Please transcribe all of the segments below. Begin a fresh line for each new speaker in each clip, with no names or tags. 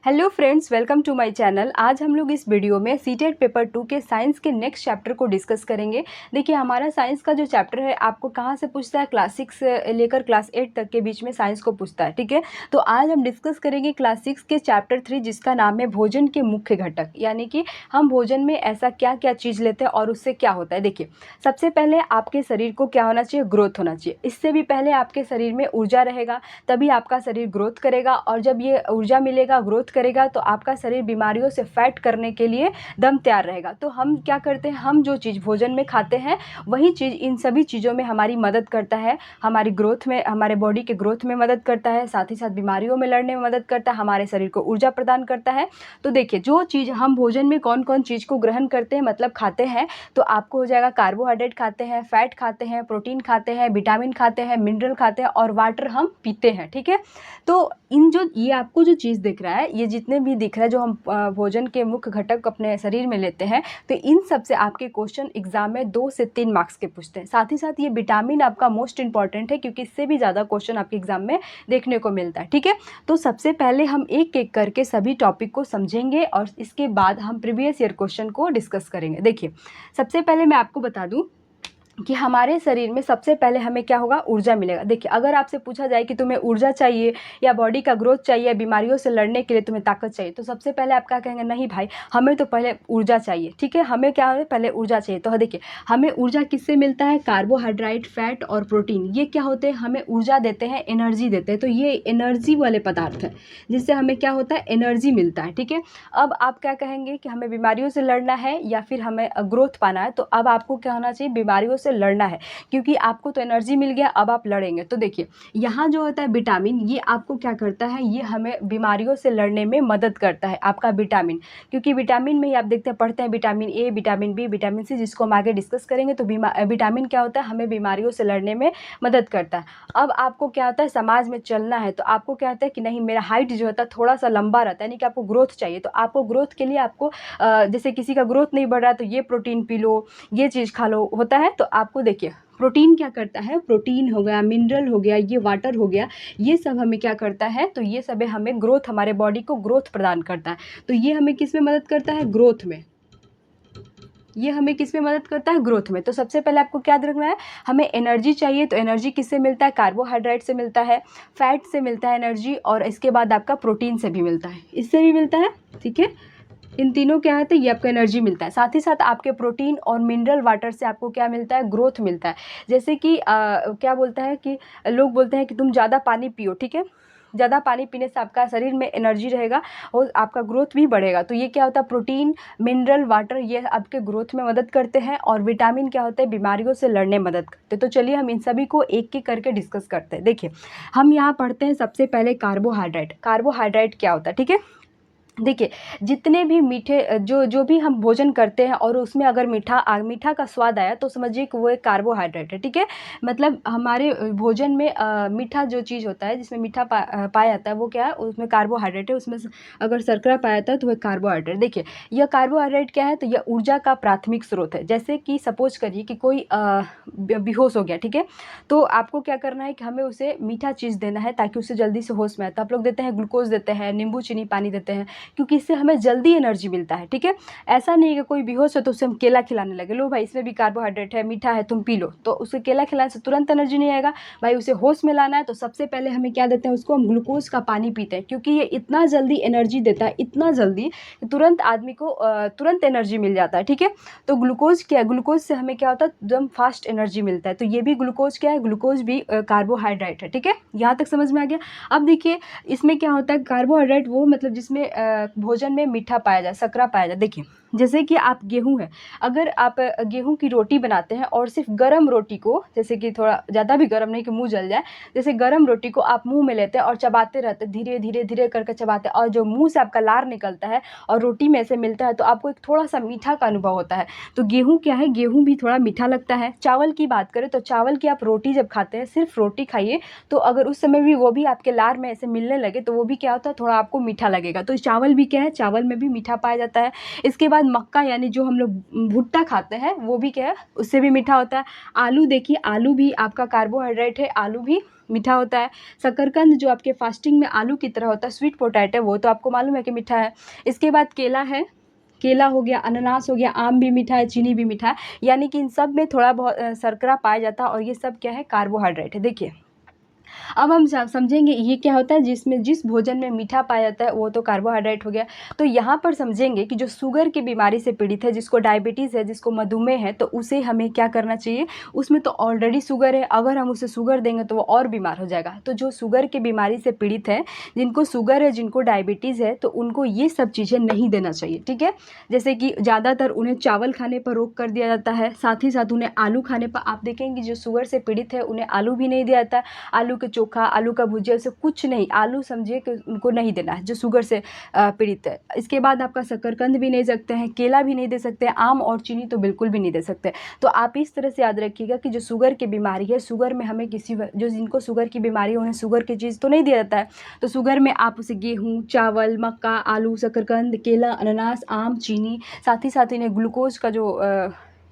Hello friends, welcome to my channel. आज हम लोग इस वीडियो में सीटेट पेपर 2 के साइंस के नेक्स्ट चैप्टर को डिस्कस करेंगे। देखिए, हमारा साइंस का जो चैप्टर है आपको कहाँ से पूछता है, क्लास 6 लेकर क्लास 8 तक के बीच में साइंस को पूछता है। ठीक है, तो आज हम डिस्कस करेंगे क्लास 6 के चैप्टर 3 जिसका नाम है भोजन के मुख्य घटक, यानी कि हम भोजन में ऐसा क्या क्या चीज़ लेते हैं और उससे क्या होता है। देखिए, सबसे पहले आपके शरीर को क्या होना चाहिए, ग्रोथ होना चाहिए। इससे भी पहले आपके शरीर में ऊर्जा रहेगा, तभी आपका शरीर ग्रोथ करेगा, और जब ये ऊर्जा मिलेगा, ग्रोथ करेगा, तो आपका शरीर बीमारियों से फाइट करने के लिए दम तैयार रहेगा। तो हम क्या करते हैं, हम जो चीज़ भोजन में खाते हैं वही चीज़ इन सभी चीज़ों में हमारी मदद करता है, हमारी ग्रोथ में, हमारे बॉडी के ग्रोथ में मदद करता है, साथ ही साथ बीमारियों में लड़ने में मदद करता है, हमारे शरीर को ऊर्जा प्रदान करता है। तो देखिए, जो चीज़ हम भोजन में कौन कौन चीज़ को ग्रहण करते हैं, मतलब खाते हैं, तो आपको हो जाएगा कार्बोहाइड्रेट खाते हैं, फैट खाते हैं, प्रोटीन खाते हैं, विटामिन खाते हैं, मिनरल खाते हैं और वाटर हम पीते हैं। ठीक है, तो इन जो ये आपको जो चीज़ दिख रहा है, ये जितने भी दिख रहा है जो हम भोजन के मुख्य घटक अपने शरीर में लेते हैं, तो इन सब से आपके क्वेश्चन एग्जाम में 2 से 3 मार्क्स के पूछते हैं। साथ ही साथ ये विटामिन आपका मोस्ट इंपॉर्टेंट है, क्योंकि इससे भी ज़्यादा क्वेश्चन आपके एग्जाम में देखने को मिलता है। ठीक है, तो सबसे पहले हम एक एक करके सभी टॉपिक को समझेंगे और इसके बाद हम प्रीवियस ईयर क्वेश्चन को डिस्कस करेंगे। देखिए, सबसे पहले मैं आपको बता दूँ कि हमारे शरीर में सबसे पहले हमें क्या होगा, ऊर्जा मिलेगा। देखिए, अगर आपसे पूछा जाए कि तुम्हें ऊर्जा चाहिए या बॉडी का ग्रोथ चाहिए, बीमारियों से लड़ने के लिए तुम्हें ताकत चाहिए, तो सबसे पहले आप क्या कहेंगे, नहीं भाई, हमें तो पहले ऊर्जा चाहिए। ठीक है, हमें क्या है, पहले ऊर्जा चाहिए। तो देखिए, हमें ऊर्जा किससे मिलता है, कार्बोहाइड्रेट, फैट और प्रोटीन, ये क्या होते हैं, हमें ऊर्जा देते हैं, एनर्जी देते हैं। तो ये एनर्जी वाले पदार्थ हैं जिससे हमें क्या होता है, एनर्जी मिलता है। ठीक है, अब आप क्या कहेंगे कि हमें बीमारियों से लड़ना है या फिर हमें ग्रोथ पाना है, तो अब आपको क्या होना चाहिए, बीमारियों से लड़ना है, क्योंकि आपको तो एनर्जी मिल गया, अब आप लड़ेंगे। तो देखिए, यहाँ जो होता है विटामिन, ये आपको क्या करता है, ये हमें बीमारियों से लड़ने में मदद करता है, आपका विटामिन। क्योंकि विटामिन में ही आप देखते हैं, पढ़ते हैं vitamin A, vitamin B, vitamin C, जिसको हम आगे डिस्कस करेंगे। तो विटामिन क्या होता है, हमें बीमारियों से लड़ने में मदद करता है। अब आपको क्या होता है, समाज में चलना है, तो आपको क्या होता है कि नहीं, मेरा हाइट जो होता है थोड़ा सा लंबा रहता है, यानी कि आपको ग्रोथ चाहिए। तो आपको ग्रोथ के लिए आपको जैसे किसी का ग्रोथ नहीं बढ़ रहा है तो ये प्रोटीन पी लो, ये चीज़ खा लो, होता है। तो आपको देखिए, प्रोटीन क्या करता है, प्रोटीन हो गया, मिनरल हो गया, ये वाटर हो गया, ये सब हमें क्या करता है, तो ये सब हमें ग्रोथ, हमारे बॉडी को ग्रोथ प्रदान करता है। तो ये हमें किस में मदद करता है, ग्रोथ में। ये हमें किस में मदद करता है, ग्रोथ में। तो सबसे पहले आपको क्या रखना है, हमें एनर्जी चाहिए, तो एनर्जी किससे मिलता है, कार्बोहाइड्रेट से मिलता है, फैट से मिलता है एनर्जी, और इसके बाद आपका प्रोटीन से भी मिलता है, इससे भी मिलता है। ठीक है, इन तीनों क्या है, तो ये आपको एनर्जी मिलता है। साथ ही साथ आपके प्रोटीन और मिनरल वाटर से आपको क्या मिलता है, ग्रोथ मिलता है। जैसे कि क्या बोलता है कि लोग बोलते हैं कि तुम ज़्यादा पानी पियो। ठीक है, ज़्यादा पानी पीने से आपका शरीर में एनर्जी रहेगा और आपका ग्रोथ भी बढ़ेगा। तो ये क्या होता है, प्रोटीन, मिनरल, वाटर, ये आपके ग्रोथ में मदद करते हैं, और विटामिन क्या होते हैं, बीमारियों से लड़ने में मदद करते हैं। तो चलिए हम इन सभी को एक एक करके डिस्कस करते हैं। देखिए, हम यहाँ पढ़ते हैं सबसे पहले कार्बोहाइड्रेट। कार्बोहाइड्रेट क्या होता है, ठीक है। देखिए, जितने भी मीठे जो भी हम भोजन करते हैं और उसमें अगर मीठा का स्वाद आया, तो समझिए कि वो एक कार्बोहाइड्रेट है। ठीक है, मतलब हमारे भोजन में मीठा जो चीज़ होता है, जिसमें मीठा पाया जाता है, वो क्या है, उसमें कार्बोहाइड्रेट है। उसमें अगर शर्करा पाया जाता है तो वह कार्बोहाइड्रेट। देखिए, यह कार्बोहाइड्रेट क्या है, तो यह ऊर्जा का प्राथमिक स्रोत है। जैसे कि सपोज करिए कि कोई बेहोश हो गया। ठीक है, तो आपको क्या करना है कि हमें उसे मीठा चीज़ देना है ताकि उसे जल्दी से होश में आए। तो आप लोग देते हैं, ग्लूकोज देते हैं, नींबू चीनी पानी देते हैं, क्योंकि इससे हमें जल्दी एनर्जी मिलता है। ठीक है, ऐसा नहीं है कि कोई बेहोश है तो उसे हम केला खिलाने लगे, लो भाई इसमें भी कार्बोहाइड्रेट है, मीठा है, तुम पी लो। तो उसे केला खिलाने से तुरंत एनर्जी नहीं आएगा भाई, उसे होश में लाना है। तो सबसे पहले हमें क्या देते हैं, उसको हम ग्लूकोज का पानी पीते हैं, क्योंकि ये इतना जल्दी एनर्जी देता है, इतना जल्दी कि तुरंत आदमी को तुरंत एनर्जी मिल जाता है। ठीक है, तो ग्लूकोज क्या है, ग्लूकोज से हमें क्या होता है, एकदम फास्ट एनर्जी मिलता है। तो ये भी ग्लूकोज क्या है, ग्लूकोज भी कार्बोहाइड्रेट है। ठीक है, यहाँ तक समझ में आ गया। अब देखिए, इसमें क्या होता है, कार्बोहाइड्रेट वो मतलब जिसमें भोजन में मीठा पाया जाए, शर्करा पाया जाए। देखिए, जैसे कि आप गेहूं है, अगर आप गेहूं की रोटी बनाते हैं और सिर्फ गरम रोटी को, जैसे कि थोड़ा ज़्यादा भी गरम नहीं कि मुंह जल जाए, जैसे गरम रोटी को आप मुंह में लेते हैं और चबाते रहते हैं, धीरे धीरे धीरे करके चबाते हैं, और जो मुंह से आपका लार निकलता है और रोटी में से मिलता है, तो आपको एक थोड़ा सा मीठा का अनुभव होता है। तो गेहूँ क्या है, गेहूँ भी थोड़ा मीठा लगता है। चावल की बात करें तो चावल की आप रोटी जब खाते हैं, सिर्फ रोटी खाइए, तो अगर उस समय भी वो भी आपके लार में ऐसे मिलने लगे, तो वो भी क्या होता है, थोड़ा आपको मीठा लगेगा। तो चावल चावल भी क्या है, चावल में भी मीठा पाया जाता है। इसके बाद मक्का यानी जो हम लोग भुट्टा खाते हैं वो भी क्या है, उससे भी मीठा होता है। आलू देखिए, आलू भी आपका कार्बोहाइड्रेट है, आलू भी मीठा होता है। शकरकंद जो आपके फास्टिंग में आलू की तरह होता है, स्वीट पोटैटो, वो तो आपको मालूम है कि मीठा है। इसके बाद केला है, केला हो गया, अनानास हो गया, आम भी मीठा है, चीनी भी मीठा है, यानी कि इन सब में थोड़ा बहुत शर्करा पाया जाता है और ये सब क्या है, कार्बोहाइड्रेट है। देखिए अब हम समझेंगे ये क्या होता है, जिसमें जिस भोजन में मीठा पाया जाता है वो तो कार्बोहाइड्रेट हो गया। तो यहाँ पर समझेंगे कि जो शुगर की बीमारी से पीड़ित है, जिसको डायबिटीज़ है, जिसको मधुमेह है, तो उसे हमें क्या करना चाहिए, उसमें तो ऑलरेडी शुगर है, अगर हम उसे शुगर देंगे तो वो और बीमार हो जाएगा। तो जो शुगर की बीमारी से पीड़ित है, जिनको शुगर है, जिनको डायबिटीज़ है, तो उनको ये सब चीज़ें नहीं देना चाहिए, ठीक है। जैसे कि ज़्यादातर उन्हें चावल खाने पर रोक कर दिया जाता है, साथ ही साथ उन्हें आलू खाने पर, आप देखेंगे जो शुगर से पीड़ित है उन्हें आलू भी नहीं दिया जाता है। आलू के चोखा, आलू का भुजिया, से कुछ नहीं, आलू समझिए कि उनको नहीं देना है जो शुगर से पीड़ित है। इसके बाद आपका शकरकंद भी नहीं सकते हैं, केला भी नहीं दे सकते हैं, आम और चीनी तो बिल्कुल भी नहीं दे सकते। तो आप इस तरह से याद रखिएगा कि जो शुगर की बीमारी है, शुगर में हमें जो जिनको शुगर की बीमारी है उन्हें शुगर की चीज़ तो नहीं दिया जाता है। तो शुगर में आप उसे गेहूँ, चावल, मक्का, आलू, शकरकंद, केला, अनानास, आम, चीनी, साथ ही साथ इन्हें ग्लूकोज का जो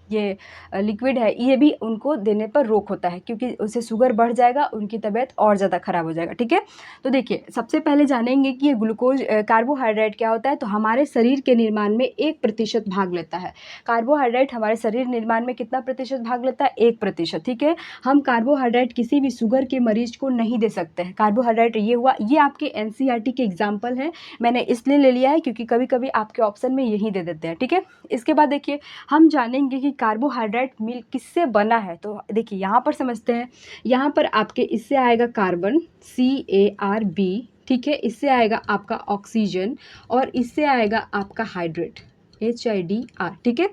ये लिक्विड है, ये भी उनको देने पर रोक होता है, क्योंकि उससे शुगर बढ़ जाएगा, उनकी तबीयत और ज़्यादा ख़राब हो जाएगा, ठीक है। तो देखिए सबसे पहले जानेंगे कि ये ग्लूकोज कार्बोहाइड्रेट क्या होता है। तो हमारे शरीर के निर्माण में 1% भाग लेता है। कार्बोहाइड्रेट हमारे शरीर निर्माण में कितना प्रतिशत भाग लेता है, 1%, ठीक है। हम कार्बोहाइड्रेट किसी भी शुगर के मरीज को नहीं दे सकते हैं। कार्बोहाइड्रेट ये हुआ, ये आपके NCERT के एग्जाम्पल है, मैंने इसलिए ले लिया है क्योंकि कभी कभी आपके ऑप्शन में यही दे देते हैं, ठीक है। इसके बाद देखिए हम जानेंगे कि कार्बोहाइड्रेट मिल किससे बना है। तो देखिए यहाँ पर समझते हैं, यहाँ पर आपके इससे आएगा कार्बन, CARB, ठीक है। इससे आएगा आपका ऑक्सीजन और इससे आएगा आपका हाइड्रेट, HIDR, ठीक है।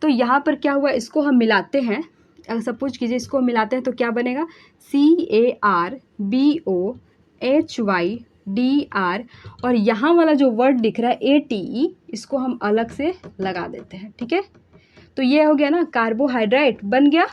तो यहाँ पर क्या हुआ, इसको हम मिलाते हैं, सपोज कीजिए इसको मिलाते हैं तो क्या बनेगा, CARBOHYDR, और यहाँ वाला जो वर्ड दिख रहा है ATE, इसको हम अलग से लगा देते हैं, ठीक है। तो ये हो गया ना, कार्बोहाइड्रेट बन गया।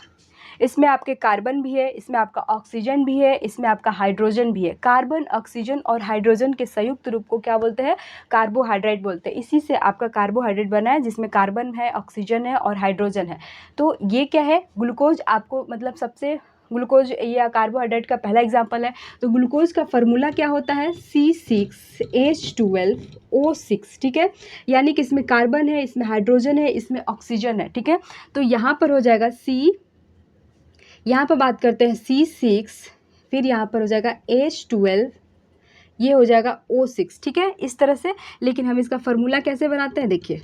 इसमें आपके कार्बन भी है, इसमें आपका ऑक्सीजन भी है, इसमें आपका हाइड्रोजन भी है। कार्बन, ऑक्सीजन और हाइड्रोजन के संयुक्त रूप को क्या बोलते हैं, कार्बोहाइड्रेट बोलते हैं। इसी से आपका कार्बोहाइड्रेट बना है, जिसमें कार्बन है, ऑक्सीजन है और हाइड्रोजन है। तो ये क्या है, ग्लूकोज, आपको मतलब सबसे ग्लूकोज ये कार्बोहाइड्रेट का पहला एग्जाम्पल है। तो ग्लूकोज का फॉर्मूला क्या होता है, C6H12O6, ठीक है। यानी कि इसमें कार्बन है, इसमें हाइड्रोजन है, इसमें ऑक्सीजन है, ठीक है। तो यहाँ पर हो जाएगा यहाँ पर बात करते हैं C6, फिर यहाँ पर हो जाएगा H12, ये हो जाएगा O6, ठीक है, इस तरह से। लेकिन हम इसका फॉर्मूला कैसे बनाते हैं, देखिए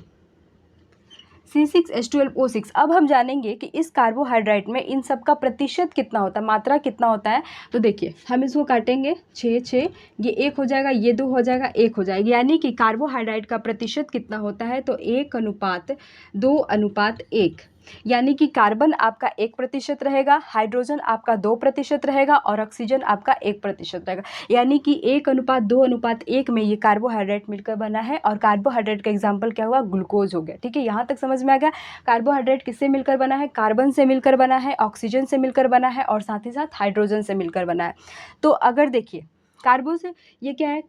C6H12O6। अब हम जानेंगे कि इस कार्बोहाइड्रेट में इन सब का प्रतिशत कितना होता है, मात्रा कितना होता है। तो देखिए हम इसको काटेंगे 6, ये 1 हो जाएगा, ये 2 हो जाएगा, 1 हो जाएगा, यानी कि कार्बोहाइड्रेट का प्रतिशत कितना होता है, तो 1:2:1, यानी कि कार्बन आपका 1% रहेगा, हाइड्रोजन आपका 2% रहेगा और ऑक्सीजन आपका 1% रहेगा। यानी कि 1:2:1 में ये कार्बोहाइड्रेट मिलकर बना है। और कार्बोहाइड्रेट का एग्जाम्पल क्या हुआ, ग्लूकोज हो गया, ठीक है। यहाँ तक समझ में आ गया। कार्बोहाइड्रेट किससे मिलकर बना है, कार्बन से मिलकर बना है, ऑक्सीजन से मिलकर बना है और साथ ही साथ हाइड्रोजन से मिलकर बना है। तो अगर देखिए कार्बन से, ये क्या है,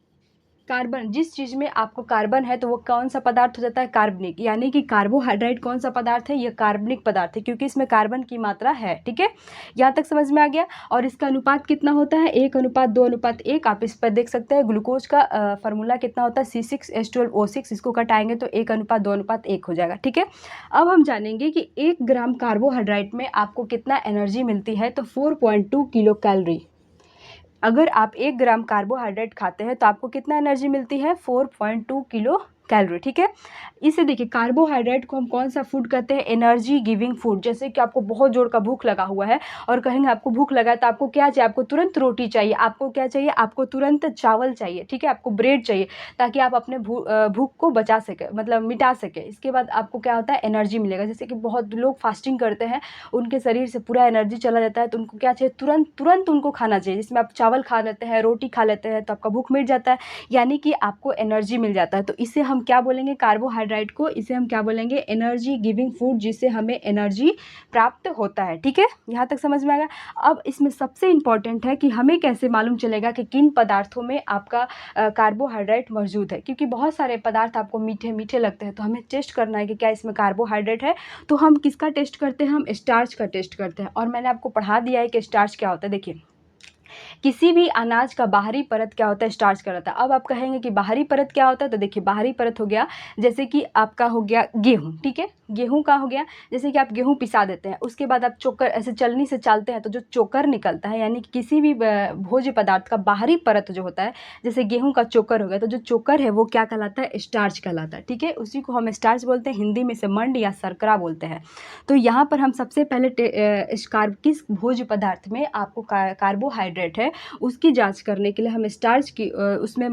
कार्बन, जिस चीज़ में आपको कार्बन है तो वो कौन सा पदार्थ हो जाता है, कार्बनिक। यानी कि कार्बोहाइड्रेट कौन सा पदार्थ है, ये कार्बनिक पदार्थ है, क्योंकि इसमें कार्बन की मात्रा है, ठीक है। यहाँ तक समझ में आ गया। और इसका अनुपात कितना होता है, 1:2:1। आप इस पर देख सकते हैं ग्लूकोज का फार्मूला कितना होता है, C6H12O6, इसको कटाएंगे तो 1:2:1 हो जाएगा, ठीक है। अब हम जानेंगे कि 1 ग्राम कार्बोहाइड्रेट में आपको कितना एनर्जी मिलती है। तो 4.2 किलो कैलोरी। अगर आप 1 ग्राम कार्बोहाइड्रेट खाते हैं तो आपको कितना एनर्जी मिलती है, 4.2 किलो कैलोरी, ठीक है। इसे देखिए, कार्बोहाइड्रेट को हम कौन सा फूड कहते हैं, एनर्जी गिविंग फूड। जैसे कि आपको बहुत जोर का भूख लगा हुआ है और कहेंगे आपको भूख लगा है तो आपको क्या चाहिए, आपको तुरंत रोटी चाहिए, आपको क्या चाहिए, आपको तुरंत चावल चाहिए, ठीक है, आपको ब्रेड चाहिए, ताकि आप अपने भूख को बचा सके, मतलब मिटा सके। इसके बाद आपको क्या होता है, एनर्जी मिलेगा। जैसे कि बहुत लोग फास्टिंग करते हैं, उनके शरीर से पूरा एनर्जी चला जाता है, तो उनको क्या चाहिए, तुरंत उनको खाना चाहिए। जिसमें आप चावल खा लेते हैं, रोटी खा लेते हैं तो आपका भूख मिट जाता है, यानी कि आपको एनर्जी मिल जाता है। तो इसे हम हम क्या बोलेंगे कार्बोहाइड्रेट को, इसे हम क्या बोलेंगे एनर्जी गिविंग फूड, जिससे हमें एनर्जी प्राप्त होता है। ठीक है, यहाँ तक समझ में आ गया। अब इसमें सबसे इम्पॉर्टेंट है कि हमें कैसे मालूम चलेगा कि किन पदार्थों में आपका कार्बोहाइड्रेट मौजूद है, क्योंकि बहुत सारे पदार्थ आपको मीठे मीठे लगते हैं, तो हमें टेस्ट करना है कि क्या इसमें कार्बोहाइड्रेट है। तो हम किसका टेस्ट करते हैं, हम स्टार्च का टेस्ट करते हैं। और मैंने आपको पढ़ा दिया है कि स्टार्च क्या होता है। देखिए, किसी भी अनाज का बाहरी परत क्या होता है, स्टार्च कहलाता है। अब आप कहेंगे कि बाहरी परत क्या होता है, तो देखिए बाहरी परत हो गया जैसे कि आपका हो गया गेहूँ। ठीक है, गेहूँ का हो गया जैसे कि आप गेहूँ पिसा देते हैं, उसके बाद आप चोकर ऐसे चलनी से चालते हैं तो जो चोकर निकलता है, यानी कि किसी भी भोज्य पदार्थ का बाहरी परत जो होता है, जैसे गेहूँ का चोकर हो गया, तो जो चोकर है वो क्या कहलाता है, स्टार्च कहलाता है। ठीक है, उसी को हम स्टार्च बोलते हैं, हिंदी में से मंड या शर्करा बोलते हैं। तो यहाँ पर हम सबसे पहले किस भोज्य पदार्थ में आपको कार्बोहाइड्रेट है उसकी जांच करने के लिए हम स्टार्च की उसमें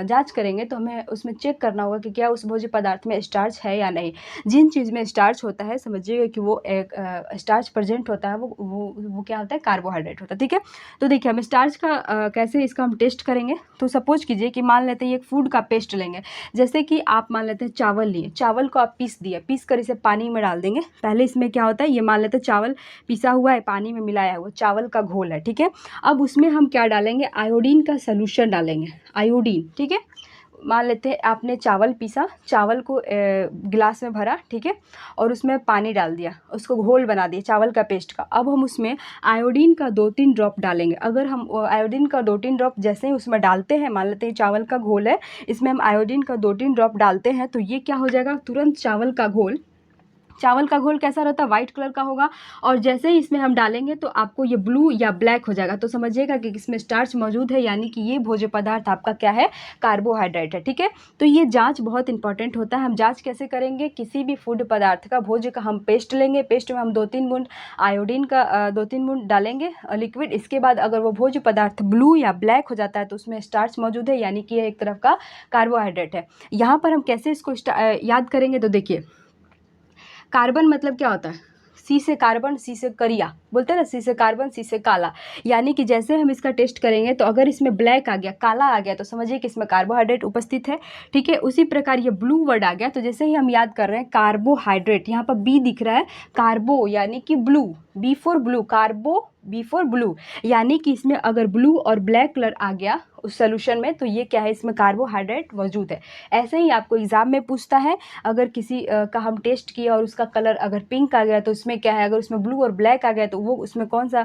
जांच करेंगे, तो हमें उसमें चेक करना होगा कि क्या उस भोज्य पदार्थ में स्टार्च है या नहीं। जिन चीज़ में स्टार्च होता है समझिएगा कि वो एक स्टार्च प्रेजेंट होता है, वो क्या होता है, कार्बोहाइड्रेट होता है। ठीक है, तो देखिए हम स्टार्च का कैसे इसका हम टेस्ट करेंगे। तो सपोज कीजिए कि मान लेते हैं एक फूड का पेस्ट लेंगे, जैसे कि आप मान लेते हैं चावल लिए, चावल को आप पीस दिए, पीस कर इसे पानी में डाल देंगे। पहले इसमें क्या होता है, ये मान लेते हैं चावल पिसा हुआ है, पानी में मिलाया हुआ चावल का घोल है। ठीक है, अब उसमें हम क्या डालेंगे, आयोडीन का सोल्यूशन डालेंगे, आयोडीन। ठीक है, मान लेते हैं आपने चावल पीसा, चावल को गिलास में भरा, ठीक है, और उसमें पानी डाल दिया, उसको घोल बना दिया चावल का पेस्ट का। अब हम उसमें आयोडीन का 2-3 ड्रॉप डालेंगे। अगर हम आयोडीन का 2-3 ड्रॉप जैसे ही उसमें डालते हैं, मान लेते हैं चावल का घोल है, इसमें हम आयोडीन का 2-3 ड्रॉप डालते हैं, तो ये क्या हो जाएगा, तुरंत चावल का घोल कैसा रहता है, वाइट कलर का होगा। और जैसे ही इसमें हम डालेंगे तो आपको ये ब्लू या ब्लैक हो जाएगा। तो समझिएगा कि इसमें स्टार्च मौजूद है, यानी कि ये भोज्य पदार्थ आपका क्या है, कार्बोहाइड्रेट है। ठीक है, तो ये जांच बहुत इंपॉर्टेंट होता है। हम जांच कैसे करेंगे, किसी भी फूड पदार्थ का भोज्य का हम पेस्ट लेंगे, पेस्ट में हम 2-3 बूंद आयोडीन का 2-3 बूंद डालेंगे लिक्विड। इसके बाद अगर वो भोज्य पदार्थ ब्लू या ब्लैक हो जाता है तो उसमें स्टार्च मौजूद है, यानी कि ये एक तरफ का कार्बोहाइड्रेट है। यहाँ पर हम कैसे इसको याद करेंगे, तो देखिए कार्बन मतलब क्या होता है, सी से कार्बन, सी से करिया बोलते हैं ना, सी से कार्बन, सी से काला। यानी कि जैसे हम इसका टेस्ट करेंगे तो अगर इसमें ब्लैक आ गया, काला आ गया, तो समझिए कि इसमें कार्बोहाइड्रेट उपस्थित है। ठीक है, उसी प्रकार ये ब्लू वर्ड आ गया, तो जैसे ही हम याद कर रहे हैं कार्बोहाइड्रेट, यहाँ पर बी दिख रहा है, कार्बो यानी कि blue, B for blue, carbo B for blue, यानी कि इसमें अगर ब्लू और ब्लैक कलर आ गया उस सोल्यूशन में, तो ये क्या है, इसमें कार्बोहाइड्रेट मौजूद है। ऐसे ही आपको एग्जाम में पूछता है, अगर किसी का हम टेस्ट किया और उसका कलर अगर पिंक आ गया तो उसमें क्या है, अगर उसमें ब्लू और ब्लैक आ गया तो वो उसमें कौन सा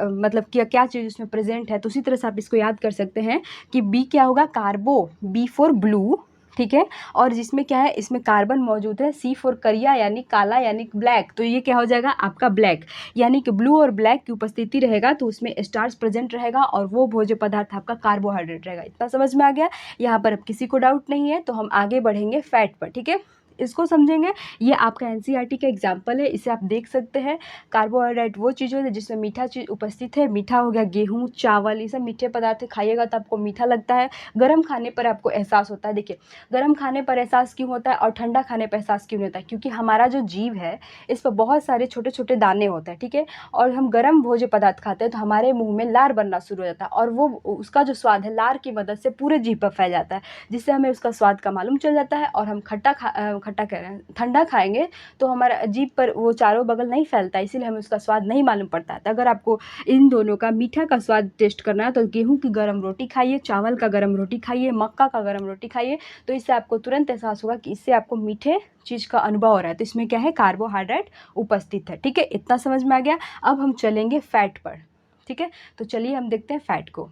मतलब क्या चीज़ उसमें प्रेजेंट है। तो उसी तरह से आप इसको याद कर सकते हैं कि बी क्या होगा, कार्बो, बी फॉर ब्लू, ठीक है, और जिसमें क्या है, इसमें कार्बन मौजूद है, सी फॉर करिया यानी काला यानी ब्लैक, तो ये क्या हो जाएगा आपका ब्लैक, यानी कि ब्लू और ब्लैक की उपस्थिति रहेगा तो उसमें स्टार्च प्रेजेंट रहेगा और वो भोज्य पदार्थ आपका कार्बोहाइड्रेट रहेगा। इतना समझ में आ गया। यहाँ पर अब किसी को डाउट नहीं है, तो हम आगे बढ़ेंगे फैट पर। ठीक है, इसको समझेंगे। ये आपका एनसीईआरटी का एग्जाम्पल है, इसे आप देख सकते हैं। कार्बोहाइड्रेट वो चीज़ है जिसमें मीठा चीज़ उपस्थित है। मीठा हो गया गेहूँ, चावल, ये सब मीठे पदार्थ खाइएगा तो आपको मीठा लगता है। गर्म खाने पर आपको एहसास होता है। देखिए, गर्म खाने पर एहसास क्यों होता है और ठंडा खाने पर एहसास क्यों नहीं होता है, क्योंकि हमारा जो जीभ है इस पर बहुत सारे छोटे छोटे दाने होते हैं। ठीक है, और हम गर्म भोज्य पदार्थ खाते हैं तो हमारे मुंह में लार बनना शुरू हो जाता है और वो उसका जो स्वाद है लार की मदद से पूरे जीभ पर फैल जाता है, जिससे हमें उसका स्वाद का मालूम चल जाता है। और हम खट्टा कह रहे हैं, ठंडा खाएंगे तो हमारा जीभ पर वो चारों बगल नहीं फैलता, इसीलिए हमें उसका स्वाद नहीं मालूम पड़ता है। तो अगर आपको इन दोनों का मीठा का स्वाद टेस्ट करना है तो गेहूं की गर्म रोटी खाइए, चावल का गर्म रोटी खाइए, मक्का का गर्म रोटी खाइए, तो इससे आपको तुरंत एहसास होगा कि इससे आपको मीठे चीज़ का अनुभव हो रहा है। तो इसमें क्या है, कार्बोहाइड्रेट उपस्थित है। ठीक है, इतना समझ में आ गया। अब हम चलेंगे फैट पर। ठीक है, तो चलिए हम देखते हैं फैट को।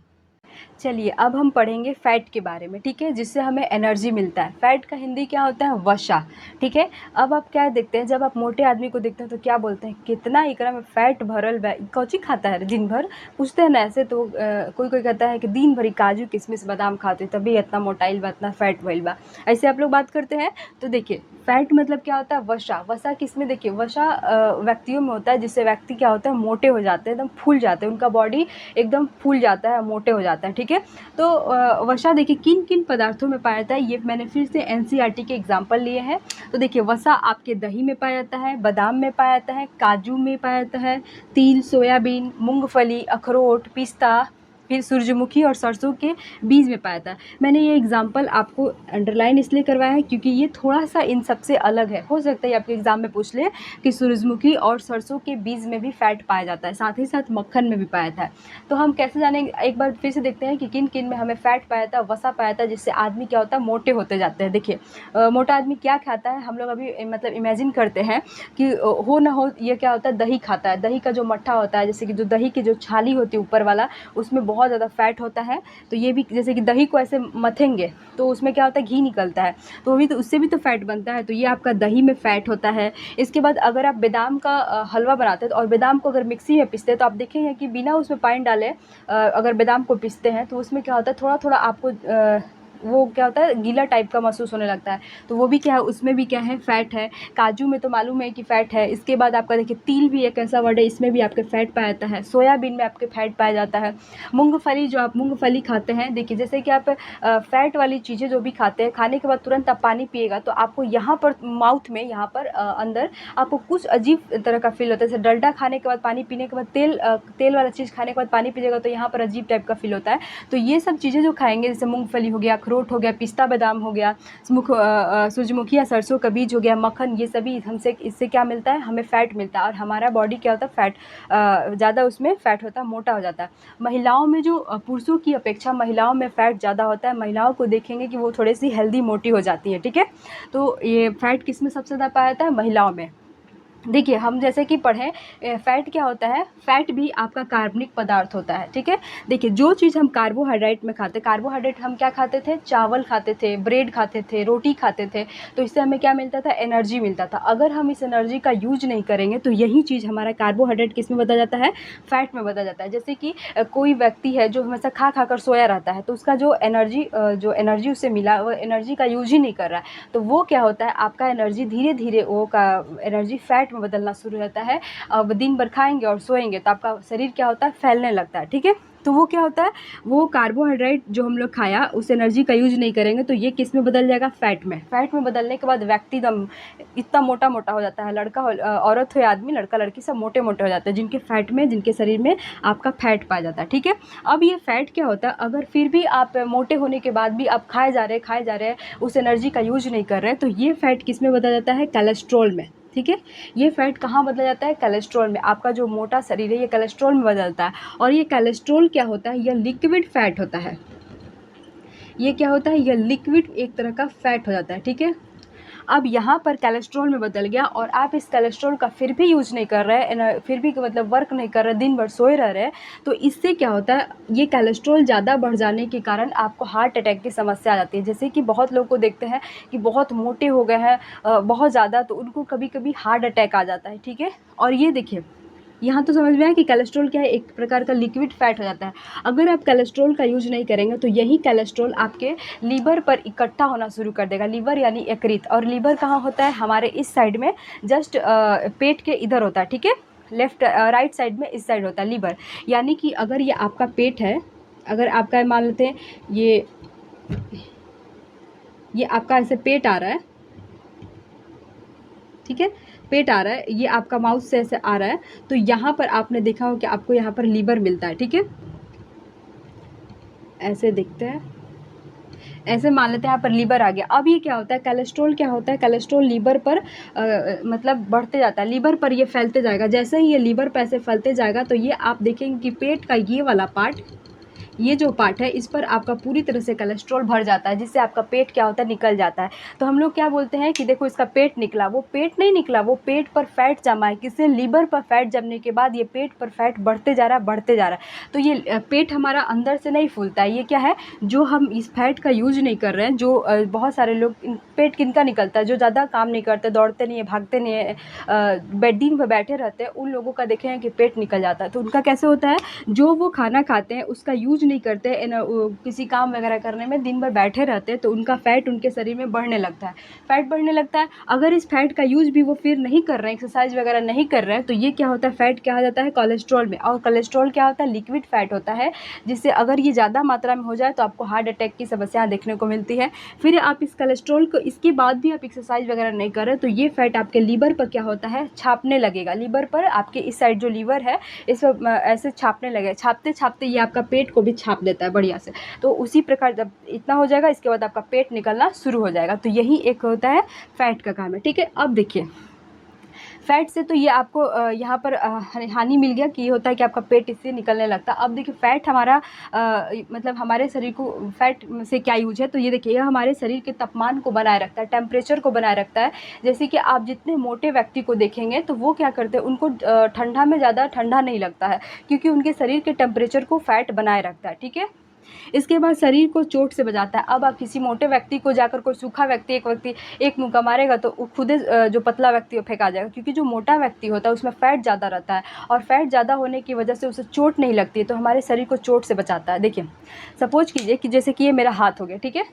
चलिए अब हम पढ़ेंगे फ़ैट के बारे में, ठीक है, जिससे हमें एनर्जी मिलता है। फ़ैट का हिंदी क्या होता है, वसा। ठीक है, अब आप क्या देखते हैं, जब आप मोटे आदमी को देखते हैं तो क्या बोलते हैं, कितना एकरा में फ़ैट भरल बा, कौची खाता है दिन भर, पूछते हैं ना ऐसे। तो कोई कोई कहता है कि दिन भर काजू किशमिश बादाम खाते तभी इतना मोटाइल बा, इतना फ़ैट भइल बा, ऐसे आप लोग बात करते हैं। तो देखिए फ़ैट मतलब क्या होता है, वसा। वसा किस में, देखिए वसा व्यक्तियों में होता है, जिससे व्यक्ति क्या होता है, मोटे हो जाते हैं, एकदम फूल जाते हैं, उनका बॉडी एकदम फूल जाता है, मोटे हो जाता है। ठीक है, तो वसा देखिए किन किन पदार्थों में पाया जाता है, ये मैंने फिर से एनसीईआरटी के एग्जाम्पल लिए हैं। तो देखिए वसा आपके दही में पाया जाता है, बादाम में पाया जाता है, काजू में पाया जाता है, तिल, सोयाबीन, मूंगफली, अखरोट, पिस्ता, फिर सूरजमुखी और सरसों के बीज में पाया था। मैंने ये एग्जाम्पल आपको अंडरलाइन इसलिए करवाया है क्योंकि ये थोड़ा सा इन सबसे अलग है। हो सकता है आपके एग्जाम में पूछ ले कि सूरजमुखी और सरसों के बीज में भी फैट पाया जाता है, साथ ही साथ मक्खन में भी पाया था। तो हम कैसे जानेंगे, एक बार फिर से देखते हैं कि किन किन में हमें फैट पाया था, वसा पाया था, जिससे आदमी क्या होता है, मोटे होते जाते हैं। देखिए मोटा आदमी क्या खाता है, हम लोग अभी मतलब इमेजिन करते हैं कि हो ना हो ये क्या होता है, दही खाता है। दही का जो मट्ठा होता है, जैसे कि जो दही की जो छाली होती है ऊपर वाला, उसमें बहुत ज़्यादा फैट होता है। तो ये भी जैसे कि दही को ऐसे मथेंगे तो उसमें क्या होता है, घी निकलता है, तो वो भी तो उससे भी तो फैट बनता है। तो ये आपका दही में फैट होता है। इसके बाद अगर आप बादाम का हलवा बनाते हैं तो और बादाम को अगर मिक्सी में पीसते हैं तो आप देखेंगे कि बिना उसमें पानी डाले अगर बादाम को पीसते हैं तो उसमें क्या होता है, थोड़ा थोड़ा आपको वो क्या होता है, गीला टाइप का महसूस होने लगता है। तो वो भी क्या है, उसमें भी क्या है, फ़ैट है। काजू में तो मालूम है कि फ़ैट है। इसके बाद आपका देखिए तिल भी एक ऐसा वर्ड है, इसमें भी आपके फ़ैट पाया जाता है। सोयाबीन में आपके फ़ैट पाया जाता है। मूंगफली, जो आप मूंगफली खाते हैं, देखिए जैसे कि आप फ़ैट वाली चीज़ें जो भी खाते हैं, खाने के बाद तुरंत आप पानी पिएगा तो आपको यहाँ पर माउथ में, यहाँ पर अंदर आपको कुछ अजीब तरह का फील होता है। जैसे डलडा खाने के बाद, पानी पीने के बाद, तेल वाला चीज़ खाने के बाद पानी पीजिएगा तो यहाँ पर अजीब टाइप का फील होता है। तो ये सब चीज़ें जो खाएंगे, जैसे मूंगफली हो गया, अखरोट हो गया, पिस्ता बादाम हो गया, सूरजमुखी या सरसों का बीज हो गया, मक्खन, ये सभी हमसे, इससे क्या मिलता है, हमें फ़ैट मिलता है। और हमारा बॉडी क्या होता है, फ़ैट ज़्यादा उसमें फ़ैट होता है, मोटा हो जाता है। महिलाओं में जो पुरुषों की अपेक्षा महिलाओं में फ़ैट ज़्यादा होता है। महिलाओं को देखेंगे कि वो थोड़ी सी हेल्दी, मोटी हो जाती है। ठीक है, तो ये फ़ैट किस में सबसे ज़्यादा पाया जाता है, महिलाओं में। देखिए हम जैसे कि पढ़ें, फ़ैट क्या होता है, फ़ैट भी आपका कार्बनिक पदार्थ होता है। ठीक है, देखिए जो चीज़ हम कार्बोहाइड्रेट में खाते, कार्बोहाइड्रेट हम क्या खाते थे, चावल खाते थे, ब्रेड खाते थे, रोटी खाते थे, तो इससे हमें क्या मिलता था, एनर्जी मिलता था। अगर हम इस एनर्जी का यूज नहीं करेंगे तो यही चीज़ हमारा कार्बोहाइड्रेट किस में बदल जाता है, फ़ैट में बदल जाता है। जैसे कि कोई व्यक्ति है जो हमेशा खा खा कर सोया रहता है, तो उसका जो एनर्जी उसे मिला, वो एनर्जी का यूज ही नहीं कर रहा है, तो वो क्या होता है, आपका एनर्जी धीरे धीरे वो का एनर्जी फ़ैट में बदलना शुरू रहता है। अब दिन भर खाएंगे और सोएंगे तो आपका शरीर क्या होता है, फैलने लगता है। ठीक है, तो वो क्या होता है, वो कार्बोहाइड्रेट जो हम लोग खाया उस एनर्जी का यूज नहीं करेंगे तो ये किस में बदल जाएगा, फ़ैट में। फ़ैट में बदलने के बाद व्यक्ति एकदम इतना मोटा मोटा हो जाता है। लड़का हो, औरत हो या आदमी, लड़का लड़की सब मोटे मोटे हो जाते हैं, जिनके फ़ैट में, जिनके शरीर में आपका फ़ैट पाया जाता है। ठीक है, अब ये फ़ैट क्या होता है, अगर फिर भी आप मोटे होने के बाद भी आप खाए जा रहे हैं, उस एनर्जी का यूज नहीं कर रहे हैं, तो ये फ़ैट किस में बदल जाता है, कोलेस्ट्रॉल में। ठीक है, ये फ़ैट कहाँ बदला जाता है, कोलेस्ट्रॉल में। आपका जो मोटा शरीर है ये कोलेस्ट्रॉल में बदलता है। और ये कोलेस्ट्रॉल क्या होता है, यह लिक्विड फ़ैट होता है। ये क्या होता है, यह लिक्विड एक तरह का फ़ैट हो जाता है। ठीक है, अब यहाँ पर कोलेस्ट्रॉल में बदल गया और आप इस कोलेस्ट्रॉल का फिर भी यूज़ नहीं कर रहे हैं, फिर भी मतलब वर्क नहीं कर रहे, दिन भर सोए रह रहे हैं, तो इससे क्या होता है, ये कोलेस्ट्रॉल ज़्यादा बढ़ जाने के कारण आपको हार्ट अटैक की समस्या आ जाती है। जैसे कि बहुत लोग को देखते हैं कि बहुत मोटे हो गए हैं बहुत ज़्यादा, तो उनको कभी कभी हार्ट अटैक आ जाता है। ठीक है, और ये देखिए यहाँ तो समझ में आया कि कोलेस्ट्रॉल क्या है, एक प्रकार का लिक्विड फ़ैट हो जाता है। अगर आप कोलेस्ट्रॉल का यूज नहीं करेंगे तो यही कोलेस्ट्रॉल आपके लीवर पर इकट्ठा होना शुरू कर देगा। लीवर यानी यकृत, और लीवर कहाँ होता है, हमारे इस साइड में, जस्ट पेट के इधर होता है। ठीक है, लेफ्ट राइट साइड में, इस साइड होता है लीवर। यानी कि अगर ये आपका पेट है, अगर आपका मान लेते हैं ये आपका ऐसे पेट आ रहा है, ठीक है, पेट आ रहा है, ये आपका माउथ से ऐसे आ रहा है, तो यहाँ पर आपने देखा हो कि आपको यहाँ पर लीवर मिलता है। ठीक है, ऐसे दिखते हैं, ऐसे मान लेते हैं यहाँ पर लीवर आ गया। अब ये क्या होता है, कोलेस्ट्रॉल क्या होता है, कोलेस्ट्रॉल लीवर पर मतलब बढ़ते जाता है, लीवर पर ये फैलते जाएगा। जैसे ही ये लीवर पर ऐसे फैलते जाएगा तो ये आप देखेंगे कि पेट का ये वाला पार्ट, ये जो पार्ट है, इस पर आपका पूरी तरह से कोलेस्ट्रॉल भर जाता है, जिससे आपका पेट क्या होता है, निकल जाता है। तो हम लोग क्या बोलते हैं कि देखो इसका पेट निकला, वो पेट नहीं निकला, वो पेट पर फैट जमा है। किससे, लीवर पर फैट जमने के बाद ये पेट पर फैट बढ़ते जा रहा है, बढ़ते जा रहा है। तो ये पेट हमारा अंदर से नहीं फूलता है, ये क्या है, जो हम इस फैट का यूज नहीं कर रहे हैं। जो बहुत सारे लोग, पेट किनका निकलता है, जो ज़्यादा काम नहीं करते, दौड़ते नहीं है, भागते नहीं है, बेड पर बैठे रहते हैं, उन लोगों का देखे हैं कि पेट निकल जाता है। तो उनका कैसे होता है, जो वो खाना खाते हैं उसका यूज नहीं करते, किसी काम वगैरह करने में दिन भर बैठे रहते हैं, तो उनका फ़ैट उनके शरीर में बढ़ने लगता है, फ़ैट बढ़ने लगता है। अगर इस फैट का यूज भी वो फिर नहीं कर रहे हैं, एक्सरसाइज वगैरह नहीं कर रहे हैं, तो ये क्या होता है, फ़ैट क्या हो जाता है, कोलेस्ट्रॉल में। और कोलेस्ट्रॉल क्या होता है, लिक्विड फ़ैट होता है, जिससे अगर ये ज़्यादा मात्रा में हो जाए तो आपको हार्ट अटैक की समस्या देखने को मिलती है। फिर आप इस कोलेस्ट्रॉल को, इसके बाद भी आप एक्सरसाइज वगैरह नहीं कर रहे तो ये फैट आपके लीवर पर क्या होता है, छापने लगेगा। लीवर पर आपके इस साइड जो लीवर है, इस पर ऐसे छापने लगे, छापते छापते ये आपका पेट को भी छाप देता है बढ़िया से। तो उसी प्रकार जब इतना हो जाएगा, इसके बाद आपका पेट निकलना शुरू हो जाएगा। तो यही एक होता है फैट का काम है, ठीक है। अब देखिए फैट से तो ये आपको यहाँ पर हानि मिल गया कि ये होता है कि आपका पेट इससे निकलने लगता है। अब देखिए फैट हमारा मतलब हमारे शरीर को फैट से क्या यूज है, तो ये देखिए यह हमारे शरीर के तापमान को बनाए रखता है, टेम्परेचर को बनाए रखता है। जैसे कि आप जितने मोटे व्यक्ति को देखेंगे तो वो क्या करते हैं, उनको ठंडा में ज़्यादा ठंडा नहीं लगता है, क्योंकि उनके शरीर के टेम्परेचर को फैट बनाए रखता है, ठीक है। इसके बाद शरीर को चोट से बचाता है। अब आप किसी मोटे व्यक्ति को जाकर कोई सूखा व्यक्ति एक मुक्का मारेगा तो वो खुद जो पतला व्यक्ति वो फेंका जाएगा, क्योंकि जो मोटा व्यक्ति होता है उसमें फैट ज़्यादा रहता है और फैट ज़्यादा होने की वजह से उसे चोट नहीं लगती है, तो हमारे शरीर को चोट से बचाता है। देखिए सपोज कीजिए कि जैसे कि ये मेरा हाथ हो गया, ठीक है।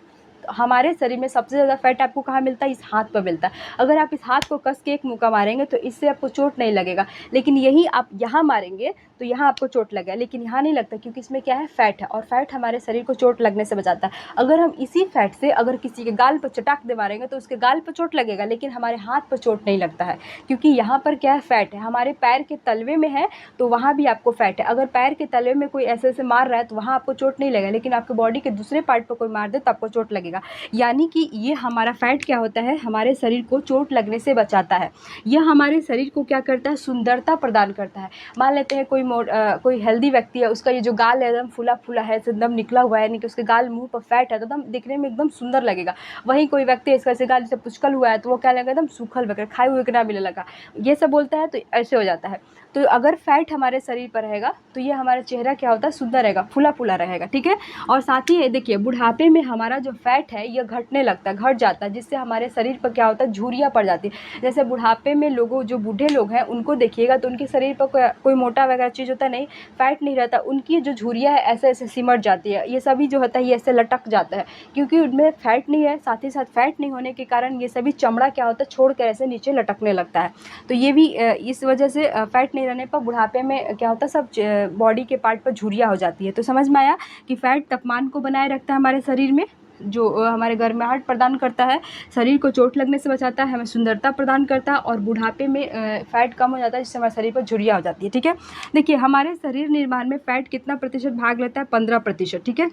तो हमारे शरीर में सबसे ज़्यादा फैट आपको कहाँ मिलता है, इस हाथ पर मिलता है। अगर आप इस हाथ को कस के एक मुक्का मारेंगे तो इससे आपको चोट नहीं लगेगा, लेकिन यही आप यहाँ मारेंगे तो यहाँ आपको चोट लगेगा, लेकिन यहाँ नहीं लगता, क्योंकि इसमें क्या है, फैट है, और फैट हमारे शरीर को चोट लगने से बचाता है। अगर हम इसी फैट से अगर किसी के गाल पर चटाक दे मारेंगे तो उसके गाल पर चोट लगेगा, लेकिन हमारे हाथ पर चोट नहीं लगता है, क्योंकि यहाँ पर क्या है, फैट है। हमारे पैर के तलवे में है तो वहाँ भी आपको फैट है। अगर पैर के तलवे में कोई ऐसे ऐसे मार रहा है तो वहाँ आपको चोट नहीं लगेगा, लेकिन आपके बॉडी के दूसरे पार्ट पर कोई मार दे तो आपको चोट लगेगा। यानी कि ये हमारा फैट क्या होता है, हमारे शरीर को चोट लगने से बचाता है। यह हमारे शरीर को क्या करता है, सुंदरता प्रदान करता है। मान लेते हैं कोई हेल्दी व्यक्ति है, उसका ये जो गाल है एकदम फूला फूला है, एकदम निकला हुआ है, यानी कि उसके गाल मुंह पर फैट है तो एकदम दिखने में एकदम सुंदर लगेगा। वहीं कोई व्यक्ति इसका से गाल से पुचकल हुआ है तो वो क्या लगेगा, एकदम सूखल वगैरह खाए हुए के ना मिलने लगा, ये सब बोलता है, तो ऐसे हो जाता है। तो अगर फैट हमारे शरीर पर रहेगा तो ये हमारा चेहरा क्या होता है, सुंदर रहेगा, फूला फूला रहेगा, ठीक है। और साथ ही देखिए बुढ़ापे में हमारा जो फैट है यह घटने लगता है, घट जाता है, जिससे हमारे शरीर पर क्या होता है, झुर्रियाँ पड़ जाती है। जैसे बुढ़ापे में लोगों जो बूढ़े लोग हैं उनको देखिएगा तो उनके शरीर पर कोई मोटा वगैरह चीज़ होता नहीं, फैट नहीं रहता, उनकी जो झुर्रियाँ है ऐसे ऐसे सिमट जाती है, ये सभी जो होता है ये ऐसे लटक जाता है, क्योंकि उनमें फैट नहीं है। साथ ही साथ फैट नहीं होने के कारण ये सभी चमड़ा क्या होता है, छोड़ कर ऐसे नीचे लटकने लगता है। तो ये भी इस वजह से फैट नहीं रहने पर बुढ़ापे में क्या होता है, सब बॉडी के पार्ट पर झुर्रियाँ हो जाती है। तो समझ में आया कि फैट तापमान को बनाए रखता है हमारे शरीर में, जो हमारे गर्माहट प्रदान करता है, शरीर को चोट लगने से बचाता है, हमें सुंदरता प्रदान करता है, और बुढ़ापे में फैट कम हो जाता है, जिससे हमारे शरीर पर झुर्रियाँ हो जाती है, ठीक है। देखिए हमारे शरीर निर्माण में फैट कितना प्रतिशत भाग लेता है, 15%, ठीक है।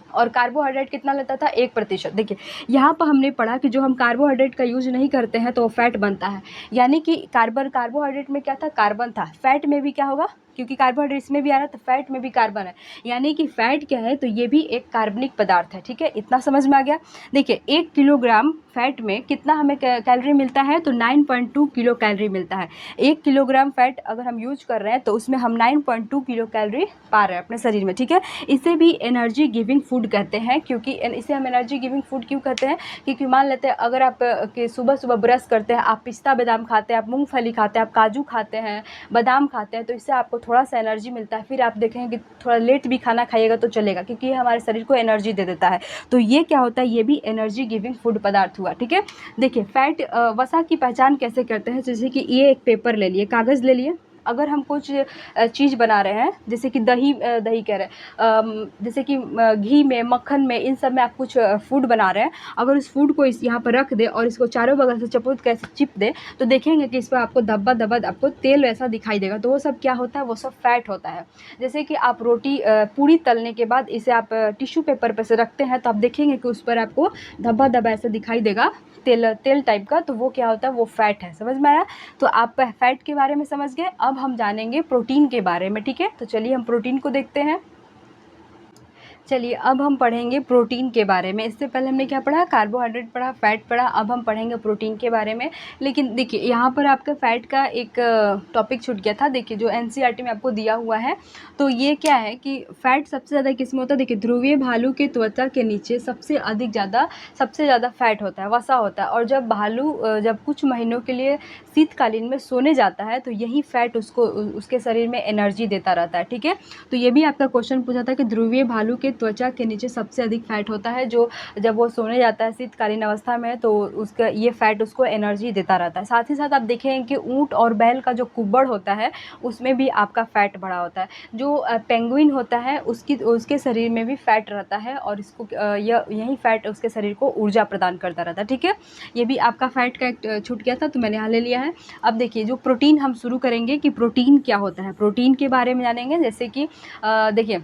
और कार्बोहाइड्रेट कितना लेता था, 1%। देखिए यहाँ पर हमने पढ़ा कि जो हम कार्बोहाइड्रेट का यूज नहीं करते हैं तो वो फैट बनता है, यानी कि कार्बोहाइड्रेट में क्या था, कार्बन था, फैट में भी क्या होगा, क्योंकि कार्बोहाइड्रेट इसमें भी आ रहा है तो फैट में भी कार्बन है, यानी कि फैट क्या है, तो ये भी एक कार्बनिक पदार्थ है, ठीक है। इतना समझ में आ गया। देखिए 1 किलोग्राम फैट में कितना हमें कैलोरी मिलता है, तो 9.2 किलो कैलोरी मिलता है। 1 किलोग्राम फैट अगर हम यूज कर रहे हैं तो उसमें हम 9.2 किलो कैलोरी पा रहे हैं अपने शरीर में, ठीक है। इसे भी एनर्जी गिविंग फूड कहते हैं, क्योंकि इसे हम एनर्जी गिविंग फूड क्यों कहते हैं, क्योंकि मान लेते हैं अगर आप सुबह सुबह ब्रश करते हैं, आप पिस्ता बादाम खाते हैं, आप मूंगफली खाते हैं, आप काजू खाते हैं, बादाम खाते हैं, तो इससे आपको थोड़ा सा एनर्जी मिलता है। फिर आप देखेंगे कि थोड़ा लेट भी खाना खाइएगा तो चलेगा, क्योंकि ये हमारे शरीर को एनर्जी दे देता है। तो ये क्या होता है, ये भी एनर्जी गिविंग फूड पदार्थ हुआ, ठीक है। देखिए फैट वसा की पहचान कैसे करते हैं, जैसे कि ये एक पेपर ले लिए, कागज़ ले लिए, अगर हम कुछ चीज़ बना रहे हैं, जैसे कि दही कह रहे हैं, जैसे कि घी में, मक्खन में, इन सब में आप कुछ फूड बना रहे हैं, अगर उस फूड को इस यहाँ पर रख दे और इसको चारों बगल से चपोत कैसे चिप दे तो देखेंगे कि इस पर आपको धब्बा धब्बा आपको तेल ऐसा दिखाई देगा, तो वो सब क्या होता है, वो सब फैट होता है। जैसे कि आप रोटी पूरी तलने के बाद इसे आप टिश्यू पेपर पर से रखते हैं तो आप देखेंगे कि उस पर आपको धब्बा धब्बा ऐसा दिखाई देगा, तेल टाइप का, तो वो क्या होता है, वो फैट है। समझ में आया। तो आप फैट के बारे में समझ गए। अब हम जानेंगे प्रोटीन के बारे में, ठीक है। तो चलिए हम प्रोटीन को देखते हैं। चलिए अब हम पढ़ेंगे प्रोटीन के बारे में। इससे पहले हमने क्या पढ़ा, कार्बोहाइड्रेट पढ़ा, फैट पढ़ा, अब हम पढ़ेंगे प्रोटीन के बारे में। लेकिन देखिए यहाँ पर आपका फैट का एक टॉपिक छूट गया था। देखिए जो एनसीईआरटी में आपको दिया हुआ है, तो ये क्या है कि फैट सबसे ज़्यादा किस में होता है। देखिए ध्रुवीय भालू के त्वचा के नीचे सबसे ज़्यादा फैट होता है, वसा होता है। और जब भालू जब कुछ महीनों के लिए शीतकालीन में सोने जाता है तो यही फैट उसके शरीर में एनर्जी देता रहता है, ठीक है। तो ये भी आपका क्वेश्चन पूछा था कि ध्रुवीय भालू के त्वचा के नीचे सबसे अधिक फैट होता है, जो जब वो सोने जाता है शीतकालीन अवस्था में तो उसका ये फैट उसको एनर्जी देता रहता है। साथ ही साथ आप देखें कि ऊंट और बैल का जो कुब्बड़ होता है उसमें भी आपका फैट बड़ा होता है। जो पेंगुइन होता है उसके शरीर में भी फैट रहता है और इसको यही फैट उसके शरीर को ऊर्जा प्रदान करता रहता है, ठीक है। ये भी आपका फैट का एक छूट गया था तो मैंने यहाँ ले लिया है। अब देखिए जो प्रोटीन हम शुरू करेंगे कि प्रोटीन क्या होता है, प्रोटीन के बारे में जानेंगे। जैसे कि देखिए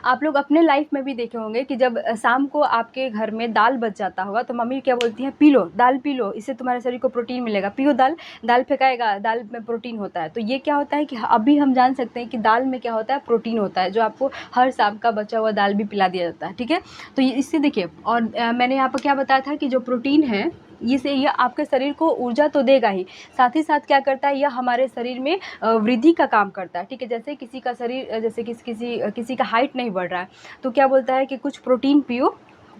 आप लोग अपने लाइफ में भी देखे होंगे कि जब शाम को आपके घर में दाल बच जाता होगा तो मम्मी क्या बोलती हैं, पी लो दाल, पी लो, इससे तुम्हारे शरीर को प्रोटीन मिलेगा, पियो दाल, दाल फेंकाएगा, दाल में प्रोटीन होता है। तो ये क्या होता है कि अभी हम जान सकते हैं कि दाल में क्या होता है, प्रोटीन होता है, जो आपको हर शाम का बचा हुआ दाल भी पिला दिया जाता है। ठीक है, तो ये इससे देखिए, और मैंने यहाँ पर क्या बताया था कि जो प्रोटीन है ये आपके शरीर को ऊर्जा तो देगा ही, साथ ही साथ क्या करता है, यह हमारे शरीर में वृद्धि का काम करता है। ठीक है, जैसे किसी का शरीर, जैसे किसी का हाइट नहीं बढ़ रहा है तो क्या बोलता है कि कुछ प्रोटीन पियो,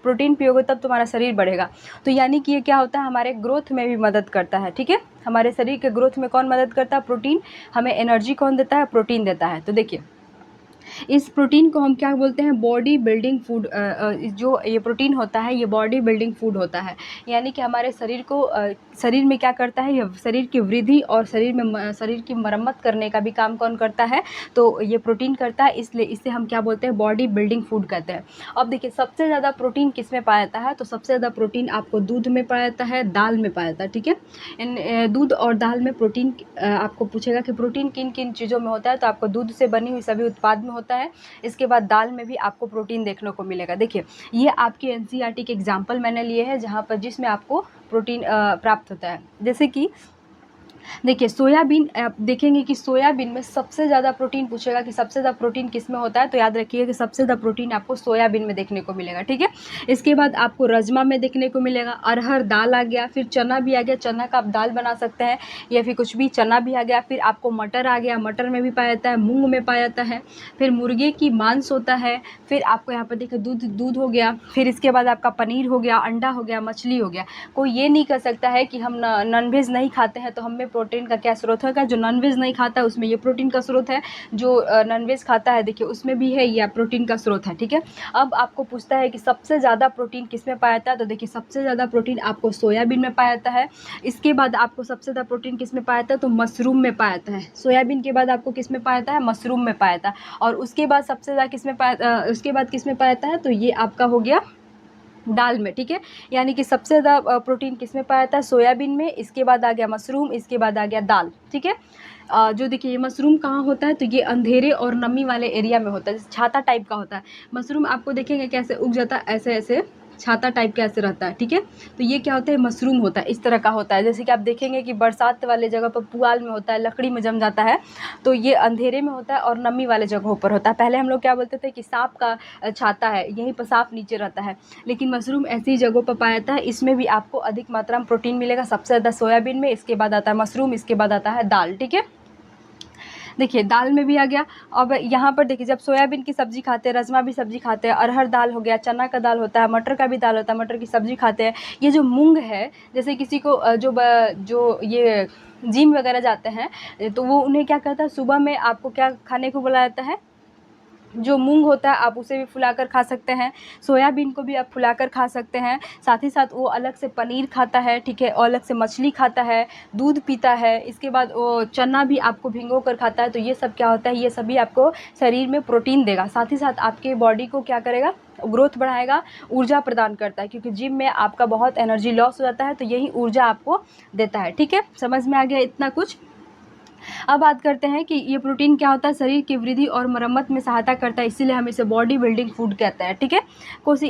प्रोटीन पियोगे तब तुम्हारा शरीर बढ़ेगा। तो यानी कि ये क्या होता है, हमारे ग्रोथ में भी मदद करता है। ठीक है, हमारे शरीर के ग्रोथ में कौन मदद करता है, प्रोटीन। हमें एनर्जी कौन देता है, प्रोटीन देता है। तो देखिए, इस प्रोटीन को हम क्या बोलते हैं, बॉडी बिल्डिंग फूड। जो ये प्रोटीन होता है ये बॉडी बिल्डिंग फूड होता है, यानी कि हमारे शरीर को शरीर में क्या करता है, ये शरीर की वृद्धि और शरीर की मरम्मत करने का भी काम कौन करता है, तो ये प्रोटीन करता है। इसलिए इसे हम क्या बोलते हैं, बॉडी बिल्डिंग फूड कहते हैं। अब देखिए, सबसे ज़्यादा प्रोटीन किस में पाया जाता है, तो सबसे ज़्यादा प्रोटीन आपको दूध में पाया जाता है, दाल में पाया जाता है। ठीक है, इन दूध और दाल में प्रोटीन, आपको पूछेगा कि प्रोटीन किन किन चीज़ों में होता है, तो आपको दूध से बनी हुई सभी उत्पाद में होता है। इसके बाद दाल में भी आपको प्रोटीन देखने को मिलेगा। देखिए, ये आपकी एनसीईआरटी के एग्जाम्पल मैंने लिए हैं जहाँ पर जिसमें आपको प्रोटीन प्राप्त होता है। जैसे कि देखिए, सोयाबीन, आप देखेंगे कि सोयाबीन में सबसे ज़्यादा प्रोटीन पूछेगा कि सबसे ज़्यादा प्रोटीन किस में होता है, तो याद रखिए कि सबसे ज़्यादा प्रोटीन आपको सोयाबीन में देखने को मिलेगा। ठीक है, इसके बाद आपको राजमा में देखने को मिलेगा, अरहर दाल आ गया, फिर चना भी आ गया, चना का आप दाल बना सकते हैं या फिर कुछ भी, चना भी आ गया, फिर आपको मटर आ गया, मटर में भी पाया जाता है, मूंग में पाया जाता है, फिर मुर्गे की मांस होता है, फिर आपको यहाँ पर देखिए दूध हो गया, फिर इसके बाद आपका पनीर हो गया, अंडा हो गया, मछली हो गया। कोई ये नहीं कर सकता है कि हम नॉनवेज नहीं खाते हैं तो हमें प्रोटीन का क्या स्रोत होगा, जो नॉनवेज नहीं खाता है उसमें ये प्रोटीन का स्रोत है, जो नॉनवेज खाता है देखिए उसमें भी है, यह प्रोटीन का स्रोत है। ठीक है, अब आपको पूछता है कि सबसे ज़्यादा प्रोटीन किस में पाया जाता है, तो देखिए सबसे ज़्यादा प्रोटीन आपको सोयाबीन में पाया जाता है। इसके बाद आपको सबसे ज़्यादा प्रोटीन किस में पाया जाता है, तो मशरूम में पाया जाता है। सोयाबीन के बाद आपको किस में पाया जाता है, मशरूम में पाया जाता है। और उसके बाद सबसे ज़्यादा किस में उसके बाद किस में पाया जाता है, तो ये आपका हो गया दाल में। ठीक है, यानी कि सबसे ज़्यादा प्रोटीन किस में पाया जाता है, सोयाबीन में, इसके बाद आ गया मशरूम, इसके बाद आ गया दाल। ठीक है, जो देखिए ये मशरूम कहाँ होता है, तो ये अंधेरे और नमी वाले एरिया में होता है, जैसे छाता टाइप का होता है मशरूम। आपको देखेंगे कैसे उग जाता है, ऐसे ऐसे छाता टाइप का ऐसे रहता है। ठीक है, तो ये क्या होता है, मशरूम होता है, इस तरह का होता है। जैसे कि आप देखेंगे कि बरसात वाले जगह पर पुआल में होता है, लकड़ी में जम जाता है, तो ये अंधेरे में होता है और नमी वाले जगहों पर होता है। पहले हम लोग क्या बोलते थे कि सांप का छाता है, यहीं पर सांप नीचे रहता है, लेकिन मशरूम ऐसी जगहों पर पाया जाता है। इसमें भी आपको अधिक मात्रा में प्रोटीन मिलेगा, सबसे ज़्यादा सोयाबीन में, इसके बाद आता है मशरूम, इसके बाद आता है दाल। ठीक है, देखिए दाल में भी आ गया। अब यहाँ पर देखिए, जब सोयाबीन की सब्ज़ी खाते हैं, राजमा भी सब्ज़ी खाते हैं, अरहर दाल हो गया, चना का दाल होता है, मटर का भी दाल होता है, मटर की सब्ज़ी खाते हैं। ये जो मूंग है, जैसे किसी को जो ये जिम वगैरह जाते हैं तो वो उन्हें क्या कहता है, सुबह में आपको क्या खाने को बोला जाता है, जो मूंग होता है आप उसे भी फुलाकर खा सकते हैं, सोयाबीन को भी आप फुलाकर खा सकते हैं। साथ ही साथ वो अलग से पनीर खाता है, ठीक है, और अलग से मछली खाता है, दूध पीता है। इसके बाद वो चना भी आपको भिगो कर खाता है। तो ये सब क्या होता है, ये सभी आपको शरीर में प्रोटीन देगा, साथ ही साथ आपके बॉडी को क्या करेगा, ग्रोथ बढ़ाएगा, ऊर्जा प्रदान करता है, क्योंकि जिम में आपका बहुत एनर्जी लॉस हो जाता है, तो यही ऊर्जा आपको देता है। ठीक है, समझ में आ गया इतना कुछ। अब बात करते हैं कि ये प्रोटीन क्या होता है, शरीर की वृद्धि और मरम्मत में सहायता करता है, इसीलिए हम इसे बॉडी बिल्डिंग फूड कहते हैं। ठीक है,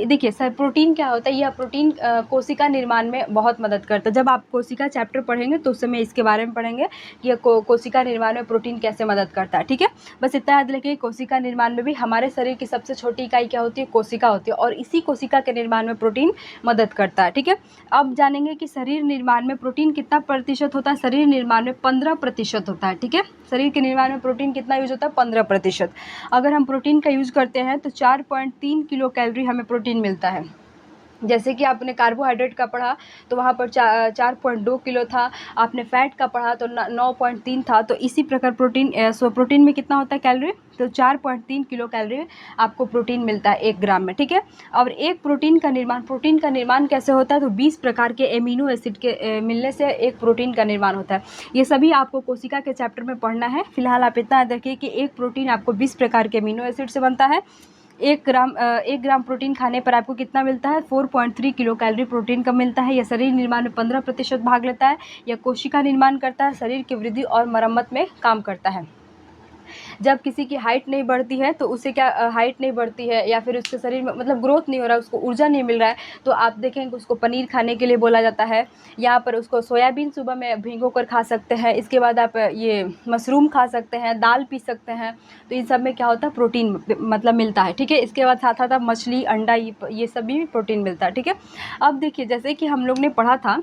देखिए सर, प्रोटीन क्या होता है, यह प्रोटीन कोशिका निर्माण में बहुत मदद करता है। जब आप कोशिका चैप्टर पढ़ेंगे तो उस समय इसके बारे में पढ़ेंगे कि यह कोशिका निर्माण में प्रोटीन कैसे मदद करता है। ठीक है, बस इतना याद रखिए, कोशिका निर्माण में भी हमारे शरीर की सबसे छोटी इकाई क्या होती है, कोशिका होती है, और इसी कोशिका के निर्माण में प्रोटीन मदद करता है। ठीक है, अब जानेंगे कि शरीर निर्माण में प्रोटीन कितना प्रतिशत होता है, शरीर निर्माण में 15% होता है। ठीक है, शरीर के निर्माण में प्रोटीन कितना यूज होता है, 15%। अगर हम प्रोटीन का यूज करते हैं तो 4.3 किलो कैलोरी हमें प्रोटीन मिलता है। जैसे कि आपने कार्बोहाइड्रेट का पढ़ा तो वहाँ पर 4.2 किलो था, आपने फैट का पढ़ा तो 9.3 था। तो इसी प्रकार प्रोटीन में कितना होता है कैलोरी, तो 4.3 किलो कैलोरी आपको प्रोटीन मिलता है 1 ग्राम में। ठीक है, और एक प्रोटीन का निर्माण कैसे होता है, तो 20 प्रकार के एमिनो एसिड के मिलने से एक प्रोटीन का निर्माण होता है। ये सभी आपको कोशिका के चैप्टर में पढ़ना है। फिलहाल आप इतना याद रखिए कि एक प्रोटीन आपको 20 प्रकार के एमिनो एसिड से बनता है। 1 ग्राम प्रोटीन खाने पर आपको कितना मिलता है, 4.3 किलो कैलोरी प्रोटीन का मिलता है। यह शरीर निर्माण में 15% भाग लेता है। यह कोशिका निर्माण करता है, शरीर की वृद्धि और मरम्मत में काम करता है। जब किसी की हाइट नहीं बढ़ती है तो उसे क्या हाइट नहीं बढ़ती है या फिर उसके शरीर में मतलब ग्रोथ नहीं हो रहा है, उसको ऊर्जा नहीं मिल रहा है, तो आप देखेंगे उसको पनीर खाने के लिए बोला जाता है। यहाँ पर उसको सोयाबीन सुबह में भिगो कर खा सकते हैं। इसके बाद आप ये मशरूम खा सकते हैं, दाल पी सकते हैं। तो इन सब में क्या होता है, प्रोटीन मतलब मिलता है, ठीक है। इसके बाद साथ साथ आप मछली, अंडा, ये सब भी प्रोटीन मिलता है, ठीक है। अब देखिए, जैसे कि हम लोग ने पढ़ा था,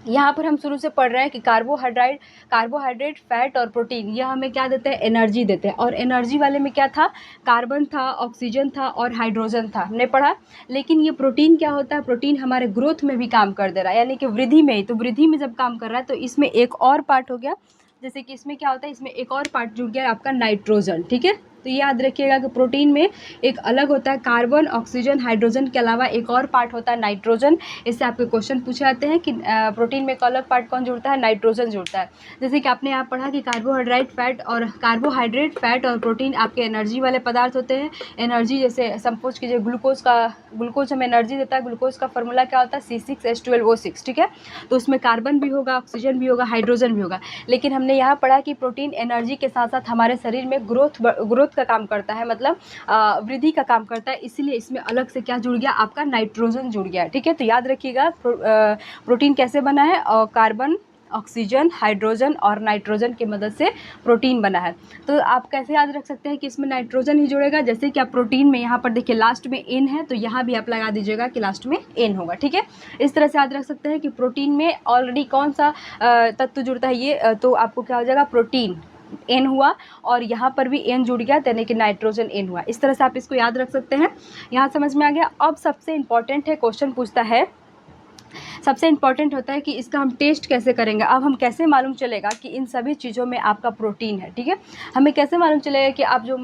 यहाँ पर हम शुरू से पढ़ रहे हैं कि कार्बोहाइड्रेट, फैट और प्रोटीन, यह हमें क्या देते हैं, एनर्जी देते हैं। और एनर्जी वाले में क्या था, कार्बन था, ऑक्सीजन था और हाइड्रोजन था, हमने पढ़ा। लेकिन ये प्रोटीन क्या होता है, प्रोटीन हमारे ग्रोथ में भी काम कर दे रहा है, यानी कि वृद्धि में ही। तो वृद्धि में जब काम कर रहा है तो इसमें एक और पार्ट हो गया, जैसे कि इसमें क्या होता है, इसमें एक और पार्ट जुड़ गया आपका नाइट्रोजन, ठीक है। तो याद रखिएगा कि प्रोटीन में एक अलग होता है कार्बन, ऑक्सीजन, हाइड्रोजन के अलावा एक और पार्ट होता है नाइट्रोजन। इससे आपके क्वेश्चन पूछे जाते हैं कि प्रोटीन में एक अलग पार्ट कौन जुड़ता है, नाइट्रोजन जुड़ता है। जैसे कि आपने यहाँ पढ़ा कि कार्बोहाइड्रेट, फैट और प्रोटीन आपके एनर्जी वाले पदार्थ होते हैं। एनर्जी जैसे सपोज कीजिए ग्लूकोज हमें एनर्जी देता है। ग्लूकोज का फॉर्मूला क्या होता है, C6H12O6, ठीक है। तो उसमें कार्बन भी होगा, ऑक्सीजन भी होगा, हाइड्रोजन भी होगा। लेकिन हमने यहाँ पढ़ा कि प्रोटीन एनर्जी के साथ साथ हमारे शरीर में ग्रोथ का काम करता है, मतलब वृद्धि का काम करता है। इसलिए इसमें अलग से क्या जुड़ गया, आपका नाइट्रोजन जुड़ गया, ठीक है। तो याद रखिएगा प्रोटीन कैसे बना है, और कार्बन, ऑक्सीजन, हाइड्रोजन और नाइट्रोजन की मदद से प्रोटीन बना है। तो आप कैसे याद रख सकते हैं कि इसमें नाइट्रोजन ही जुड़ेगा, जैसे कि आप प्रोटीन में यहाँ पर देखिए लास्ट में एन है, तो यहाँ भी आप लगा दीजिएगा कि लास्ट में एन होगा, ठीक है। इस तरह से याद रख सकते हैं कि प्रोटीन में ऑलरेडी कौन सा तत्व जुड़ता है, ये तो आपको क्या हो जाएगा, प्रोटीन एन हुआ, और यहाँ पर भी एन जुड़ गया, यानी कि नाइट्रोजन एन हुआ। इस तरह से आप इसको याद रख सकते हैं। यहाँ समझ में आ गया। अब सबसे इंपॉर्टेंट है, क्वेश्चन पूछता है, सबसे इंपॉर्टेंट होता है कि इसका हम टेस्ट कैसे करेंगे। अब हम कैसे मालूम चलेगा कि इन सभी चीज़ों में आपका प्रोटीन है, ठीक है। हमें कैसे मालूम चलेगा कि आप जो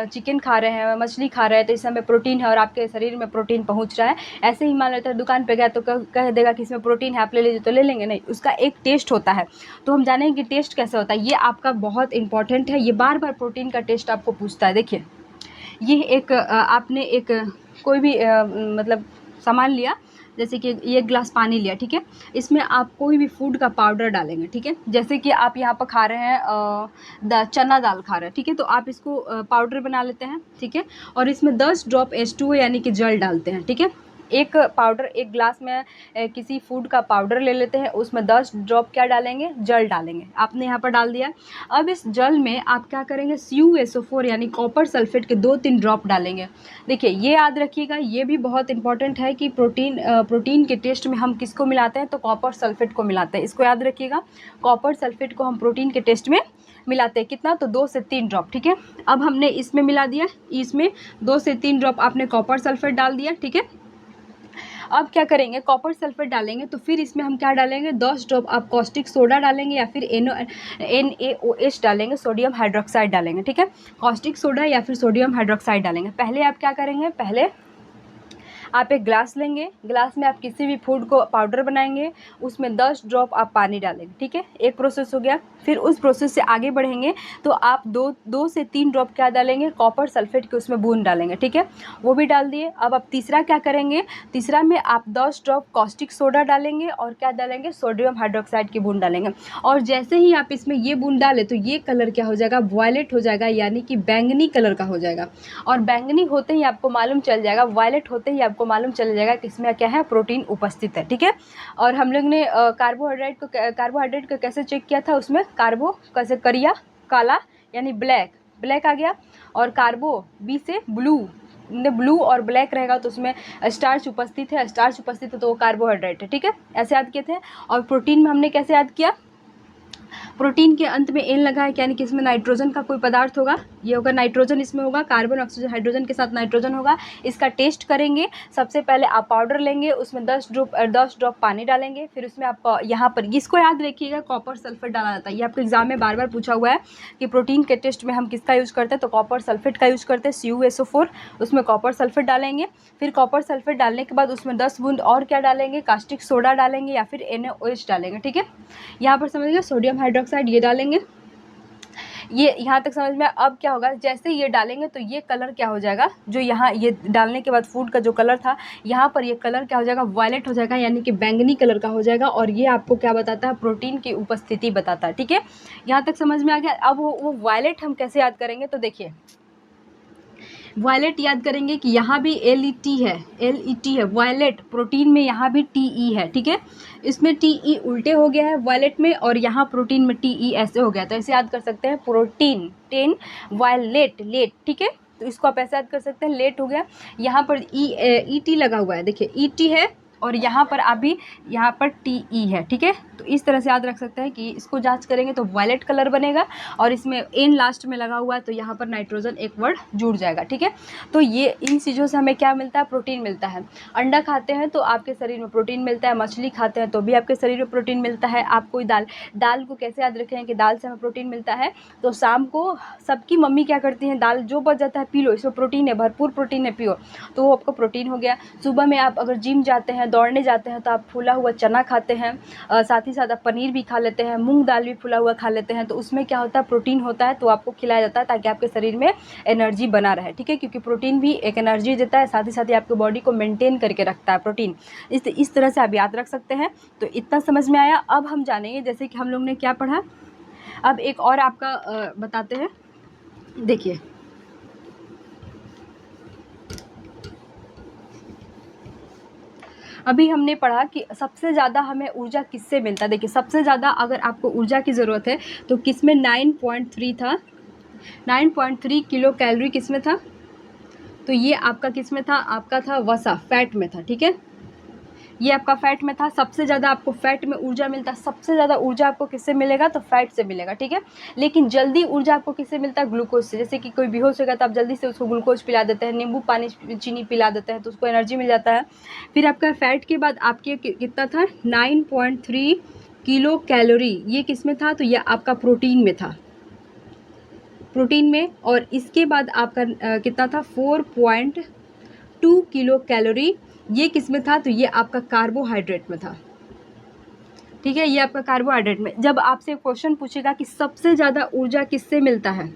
चिकन खा रहे हैं, मछली खा रहे हैं, तो इसमें प्रोटीन है और आपके शरीर में प्रोटीन पहुंच रहा है। ऐसे ही मान लेते हैं दुकान पे गया तो कह देगा कि इसमें प्रोटीन है, आप ले लीजिए, तो ले लेंगे नहीं, उसका एक टेस्ट होता है। तो हम जानेंगे कि टेस्ट कैसे होता है, ये आपका बहुत इंपॉर्टेंट है। ये बार बार प्रोटीन का टेस्ट आपको पूछता है। देखिए, ये एक आपने एक कोई भी मतलब सामान लिया, जैसे कि एक गिलास पानी लिया, ठीक है। इसमें आप कोई भी फूड का पाउडर डालेंगे, ठीक है। जैसे कि आप यहाँ पर खा रहे हैं चना दाल खा रहे हैं, ठीक है। तो आप इसको पाउडर बना लेते हैं, ठीक है। और इसमें 10 ड्रॉप H2O यानी कि जल डालते हैं, ठीक है। एक पाउडर, एक ग्लास में किसी फूड का पाउडर ले लेते हैं, उसमें 10 ड्रॉप क्या डालेंगे, जल डालेंगे। आपने यहाँ पर डाल दिया। अब इस जल में आप क्या करेंगे, CuSO4 यानी कॉपर सल्फेट के 2-3 ड्रॉप डालेंगे। देखिए, ये याद रखिएगा, ये भी बहुत इंपॉर्टेंट है कि प्रोटीन के टेस्ट में हम किसको मिलाते हैं, तो कॉपर सल्फेट को मिलाते हैं। इसको याद रखिएगा, कॉपर सल्फेट को हम प्रोटीन के टेस्ट में मिलाते हैं। कितना, तो 2 से 3 ड्रॉप, ठीक है। अब हमने इसमें मिला दिया, इसमें 2 से 3 ड्रॉप आपने कॉपर सल्फेट डाल दिया, ठीक है। अब क्या करेंगे, कॉपर सल्फेट डालेंगे, तो फिर इसमें हम क्या डालेंगे, 10 ड्रॉप आप कॉस्टिक सोडा डालेंगे या फिर NaOH डालेंगे, सोडियम हाइड्रोक्साइड डालेंगे, ठीक है। कॉस्टिक सोडा या फिर सोडियम हाइड्रोक्साइड डालेंगे। पहले आप क्या करेंगे, पहले आप एक ग्लास लेंगे, ग्लास में आप किसी भी फूड को पाउडर बनाएंगे, उसमें 10 ड्रॉप आप पानी डालेंगे, ठीक है। एक प्रोसेस हो गया। फिर उस प्रोसेस से आगे बढ़ेंगे तो आप 2 से 3 ड्रॉप क्या डालेंगे, कॉपर सल्फेट के उसमें बूंद डालेंगे, ठीक है। वो भी डाल दिए। अब आप तीसरा क्या करेंगे, तीसरा में आप 10 ड्रॉप कॉस्टिक सोडा डालेंगे और क्या डालेंगे, सोडियम हाइड्रोक्साइड की बूंद डालेंगे। और जैसे ही आप इसमें ये बूंद डालें तो ये कलर क्या हो जाएगा, वायलेट हो जाएगा, यानी कि बैंगनी कलर का हो जाएगा। और बैंगनी होते ही आपको मालूम चल जाएगा, वायलेट होते ही आपको मालूम चल जाएगा कि इसमें क्या है, प्रोटीन उपस्थित है, ठीक है। और हम लोग ने कार्बोहाइड्रेट को कैसे चेक किया था, उसमें कार्बो कैसे करिया, काला यानी ब्लैक आ गया, और कार्बो बी से ब्लू और ब्लैक रहेगा तो उसमें स्टार्च उपस्थित है, तो वो कार्बोहाइड्रेट है, ठीक है। ऐसे याद किए थे। और प्रोटीन में हमने कैसे याद किया, प्रोटीन के अंत में एन लगा है, यानी कि इसमें नाइट्रोजन का कोई पदार्थ होगा, ये होगा नाइट्रोजन, इसमें होगा कार्बन, ऑक्सीजन, हाइड्रोजन के साथ नाइट्रोजन होगा। इसका टेस्ट करेंगे। सबसे पहले आप पाउडर लेंगे, उसमें 10 ड्रॉप पानी डालेंगे, फिर उसमें आप यहाँ पर इसको याद रखिएगा, कॉपर सल्फेट डाला जाता है। ये आपके एग्जाम में बार बार पूछा हुआ है कि प्रोटीन के टेस्ट में हम किसका यूज़ करते हैं, तो कॉपर सल्फेट का यूज़ करते हैं, CuSO4, उसमें कॉपर सल्फेट डालेंगे। फिर कॉपर सल्फेट डालने के बाद उसमें 10 बूंद और क्या डालेंगे, कास्टिक सोडा डालेंगे या फिर NaOH डालेंगे, ठीक है। यहाँ पर समझिए सोडियम हाइड्रोक्साइड ये डालेंगे। ये यहाँ तक समझ में अब क्या होगा, जैसे ये डालेंगे तो ये कलर क्या हो जाएगा, जो यहाँ ये डालने के बाद फूड का जो कलर था यहाँ पर ये कलर क्या हो जाएगा, वायलेट हो जाएगा, यानी कि बैंगनी कलर का हो जाएगा। और ये आपको क्या बताता है, प्रोटीन की उपस्थिति बताता है। ठीक है, यहाँ तक समझ में आ गया। अब वो वायलेट हम कैसे याद करेंगे, तो देखिए वायलेट याद करेंगे कि यहाँ भी LET है, LET है वायलेट, प्रोटीन में यहाँ भी TE है। ठीक है, इसमें TE उल्टे हो गया है वायलेट में, और यहाँ प्रोटीन में TE ऐसे हो गया, तो ऐसे याद कर सकते हैं प्रोटीन टेन वायलेट लेट। ठीक है, तो इसको आप ऐसे याद कर सकते हैं, लेट हो गया। यहाँ पर ET लगा हुआ है, देखिए ET है, और यहाँ पर अभी यहाँ पर TE है। ठीक है, तो इस तरह से याद रख सकते हैं कि इसको जांच करेंगे तो वायलेट कलर बनेगा, और इसमें एन लास्ट में लगा हुआ है तो यहाँ पर नाइट्रोजन एक वर्ड जुड़ जाएगा। ठीक है, तो ये इन चीज़ों से हमें क्या मिलता है, प्रोटीन मिलता है। अंडा खाते हैं तो आपके शरीर में प्रोटीन मिलता है, मछली खाते हैं तो भी आपके शरीर में प्रोटीन मिलता है। आप कोई दाल को कैसे याद रखें कि दाल से हमें प्रोटीन मिलता है, तो शाम को सबकी मम्मी क्या करती हैं, दाल जो बच जाता है पी लो, इसमें प्रोटीन है, भरपूर प्रोटीन है, पियो, तो वो आपको प्रोटीन हो गया। सुबह में आप अगर जिम जाते हैं, दौड़ने जाते हैं, तो आप फूला हुआ चना खाते हैं, साथ ही साथ आप पनीर भी खा लेते हैं, मूंग दाल भी फूला हुआ खा लेते हैं, तो उसमें क्या होता है, प्रोटीन होता है, तो आपको खिलाया जाता है ताकि आपके शरीर में एनर्जी बना रहे। ठीक है, क्योंकि प्रोटीन भी एक एनर्जी देता है, साथ ही आपके बॉडी को मेंटेन करके रखता है प्रोटीन। इस तरह से आप याद रख सकते हैं। तो इतना समझ में आया। अब हम जानेंगे, जैसे कि हम लोग ने क्या पढ़ा, अब एक और आपका बताते हैं। देखिए अभी हमने पढ़ा कि सबसे ज़्यादा हमें ऊर्जा किससे मिलता है। देखिए सबसे ज़्यादा अगर आपको ऊर्जा की ज़रूरत है तो किसमें 9.3 था, 9.3 किलो कैलोरी किसमें था, तो ये आपका किसमें था, आपका था वसा, फैट में था। ठीक है, ये आपका फैट में था। सबसे ज़्यादा आपको फैट में ऊर्जा मिलता है, सबसे ज़्यादा ऊर्जा आपको किससे मिलेगा, तो फैट से मिलेगा। ठीक है, लेकिन जल्दी ऊर्जा आपको किससे मिलता है, ग्लूकोज से। जैसे कि कोई बेहोश होगा तो आप जल्दी से उसको ग्लूकोज पिला देते हैं, नींबू पानी चीनी पिला देते हैं तो उसको एनर्जी मिल जाता है। फिर आपका फैट के बाद आपके कितना था, 9.3 किलो कैलोरी, ये किस में था, तो ये आपका प्रोटीन में था, प्रोटीन में। और इसके बाद आपका कितना था, 4.2 किलो कैलोरी, ये किस में था, तो ये आपका कार्बोहाइड्रेट में था। ठीक है, ये आपका कार्बोहाइड्रेट में। जब आपसे क्वेश्चन पूछेगा कि सबसे ज़्यादा ऊर्जा किससे मिलता है,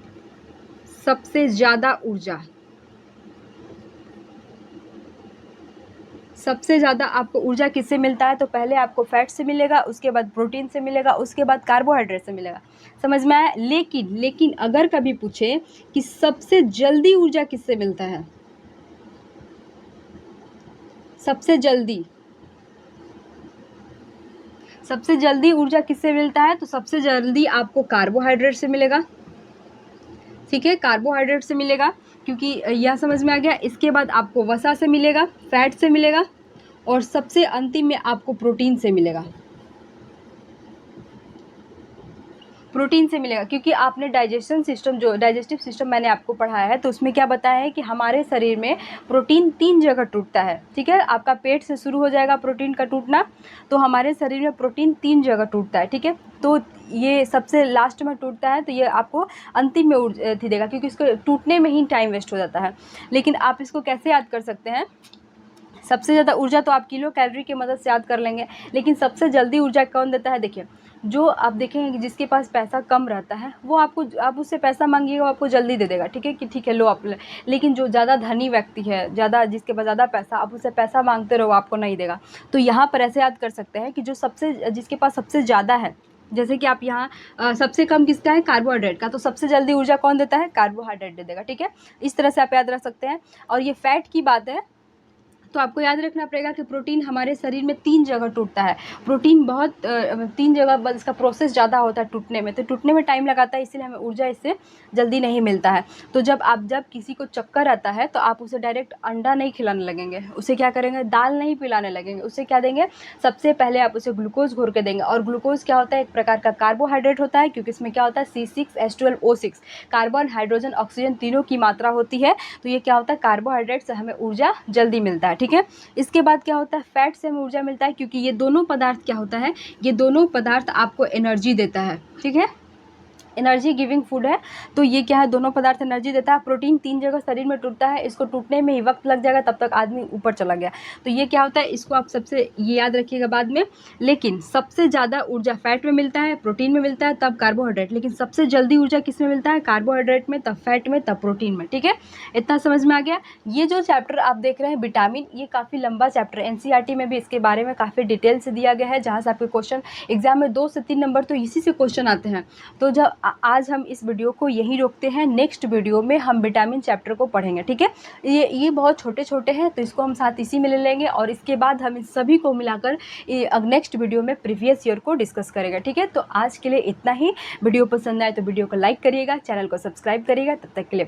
सबसे ज़्यादा ऊर्जा, सबसे ज़्यादा आपको ऊर्जा किससे मिलता है, तो पहले आपको फैट से मिलेगा, उसके बाद प्रोटीन से मिलेगा, उसके बाद कार्बोहाइड्रेट से मिलेगा। समझ में आया। लेकिन अगर कभी पूछे कि सबसे जल्दी ऊर्जा किससे मिलता है, सबसे जल्दी ऊर्जा किससे मिलता है, तो सबसे जल्दी आपको कार्बोहाइड्रेट से मिलेगा। ठीक है, कार्बोहाइड्रेट से मिलेगा, क्योंकि यह समझ में आ गया। इसके बाद आपको वसा से मिलेगा, फैट से मिलेगा, और सबसे अंतिम में आपको प्रोटीन से मिलेगा, प्रोटीन से मिलेगा। क्योंकि आपने डाइजेशन सिस्टम, जो डाइजेस्टिव सिस्टम मैंने आपको पढ़ाया है, तो उसमें क्या बताया है कि हमारे शरीर में प्रोटीन 3 जगह टूटता है। ठीक है, आपका पेट से शुरू हो जाएगा प्रोटीन का टूटना, तो हमारे शरीर में प्रोटीन 3 जगह टूटता है। ठीक है, तो ये सबसे लास्ट में टूटता है, तो ये आपको अंतिम में ऊर्जा देगा, क्योंकि इसको टूटने में ही टाइम वेस्ट हो जाता है। लेकिन आप इसको कैसे याद कर सकते हैं, सबसे ज़्यादा ऊर्जा तो आप किलो कैलोरी की मदद से याद कर लेंगे, लेकिन सबसे जल्दी ऊर्जा कौन देता है। देखिए, जो आप देखेंगे कि जिसके पास पैसा कम रहता है वो आप उससे पैसा मांगिएगा, वो आपको जल्दी दे देगा। ठीक है, कि ठीक है लो आप। लेकिन जो ज़्यादा धनी व्यक्ति है, ज़्यादा जिसके पास ज़्यादा पैसा, आप उससे पैसा मांगते रहो, आपको नहीं देगा। तो यहाँ पर ऐसे याद कर सकते हैं कि जिसके पास सबसे ज़्यादा है, जैसे कि आप यहाँ सबसे कम किसका है, कार्बोहाइड्रेट का, तो सबसे जल्दी ऊर्जा कौन देता है, कार्बोहाइड्रेट दे देगा। ठीक है, इस तरह से आप याद रख सकते हैं। और ये फैट की बात है, तो आपको याद रखना पड़ेगा कि प्रोटीन हमारे शरीर में 3 जगह टूटता है। प्रोटीन बहुत 3 जगह, इसका प्रोसेस ज़्यादा होता है टूटने में, तो टूटने में टाइम लगाता है, इसलिए हमें ऊर्जा इससे जल्दी नहीं मिलता है। तो जब किसी को चक्कर आता है तो आप उसे डायरेक्ट अंडा नहीं खिलाने लगेंगे, उसे क्या करेंगे, दाल नहीं पिलाने लगेंगे, उसे क्या देंगे, सबसे पहले आप उसे ग्लूकोज घोर के देंगे। और ग्लूकोज क्या होता है, एक प्रकार का कार्बोहाइड्रेट होता है, क्योंकि इसमें क्या होता है, C6H12O6, कार्बन, हाइड्रोजन, ऑक्सीजन तीनों की मात्रा होती है। तो ये क्या होता है, कार्बोहाइड्रेट से हमें ऊर्जा जल्दी मिलता है। ठीक है, इसके बाद क्या होता है, फैट से हमें ऊर्जा मिलता है, क्योंकि ये दोनों पदार्थ क्या होता है, ये दोनों पदार्थ आपको एनर्जी देता है। ठीक है, एनर्जी गिविंग फूड है। तो ये क्या है, दोनों पदार्थ एनर्जी देता है। प्रोटीन 3 जगह शरीर में टूटता है, इसको टूटने में ही वक्त लग जाएगा, तब तक आदमी ऊपर चला गया। तो ये क्या होता है, इसको आप सबसे ये याद रखिएगा बाद में। लेकिन सबसे ज़्यादा ऊर्जा फैट में मिलता है, प्रोटीन में मिलता है, तब कार्बोहाइड्रेट। लेकिन सबसे जल्दी ऊर्जा किस में मिलता है, कार्बोहाइड्रेट में, तब फैट में, तब प्रोटीन में। ठीक है, इतना समझ में आ गया। ये जो चैप्टर आप देख रहे हैं विटामिन, ये काफ़ी लंबा चैप्टर है। एनसीईआरटी में भी इसके बारे में काफ़ी डिटेल से दिया गया है, जहाँ से आपके क्वेश्चन एग्जाम में 2 से 3 नंबर तो इसी से क्वेश्चन आते हैं। तो जब आज हम इस वीडियो को यहीं रोकते हैं, नेक्स्ट वीडियो में हम विटामिन चैप्टर को पढ़ेंगे। ठीक है, ये बहुत छोटे छोटे हैं, तो इसको हम साथ इसी में ले लेंगे, और इसके बाद हम इन सभी को मिलाकर नेक्स्ट वीडियो में प्रीवियस ईयर को डिस्कस करेंगे। ठीक है, तो आज के लिए इतना ही। वीडियो पसंद आए तो वीडियो को लाइक करिएगा, चैनल को सब्सक्राइब करिएगा। तब तक के लिए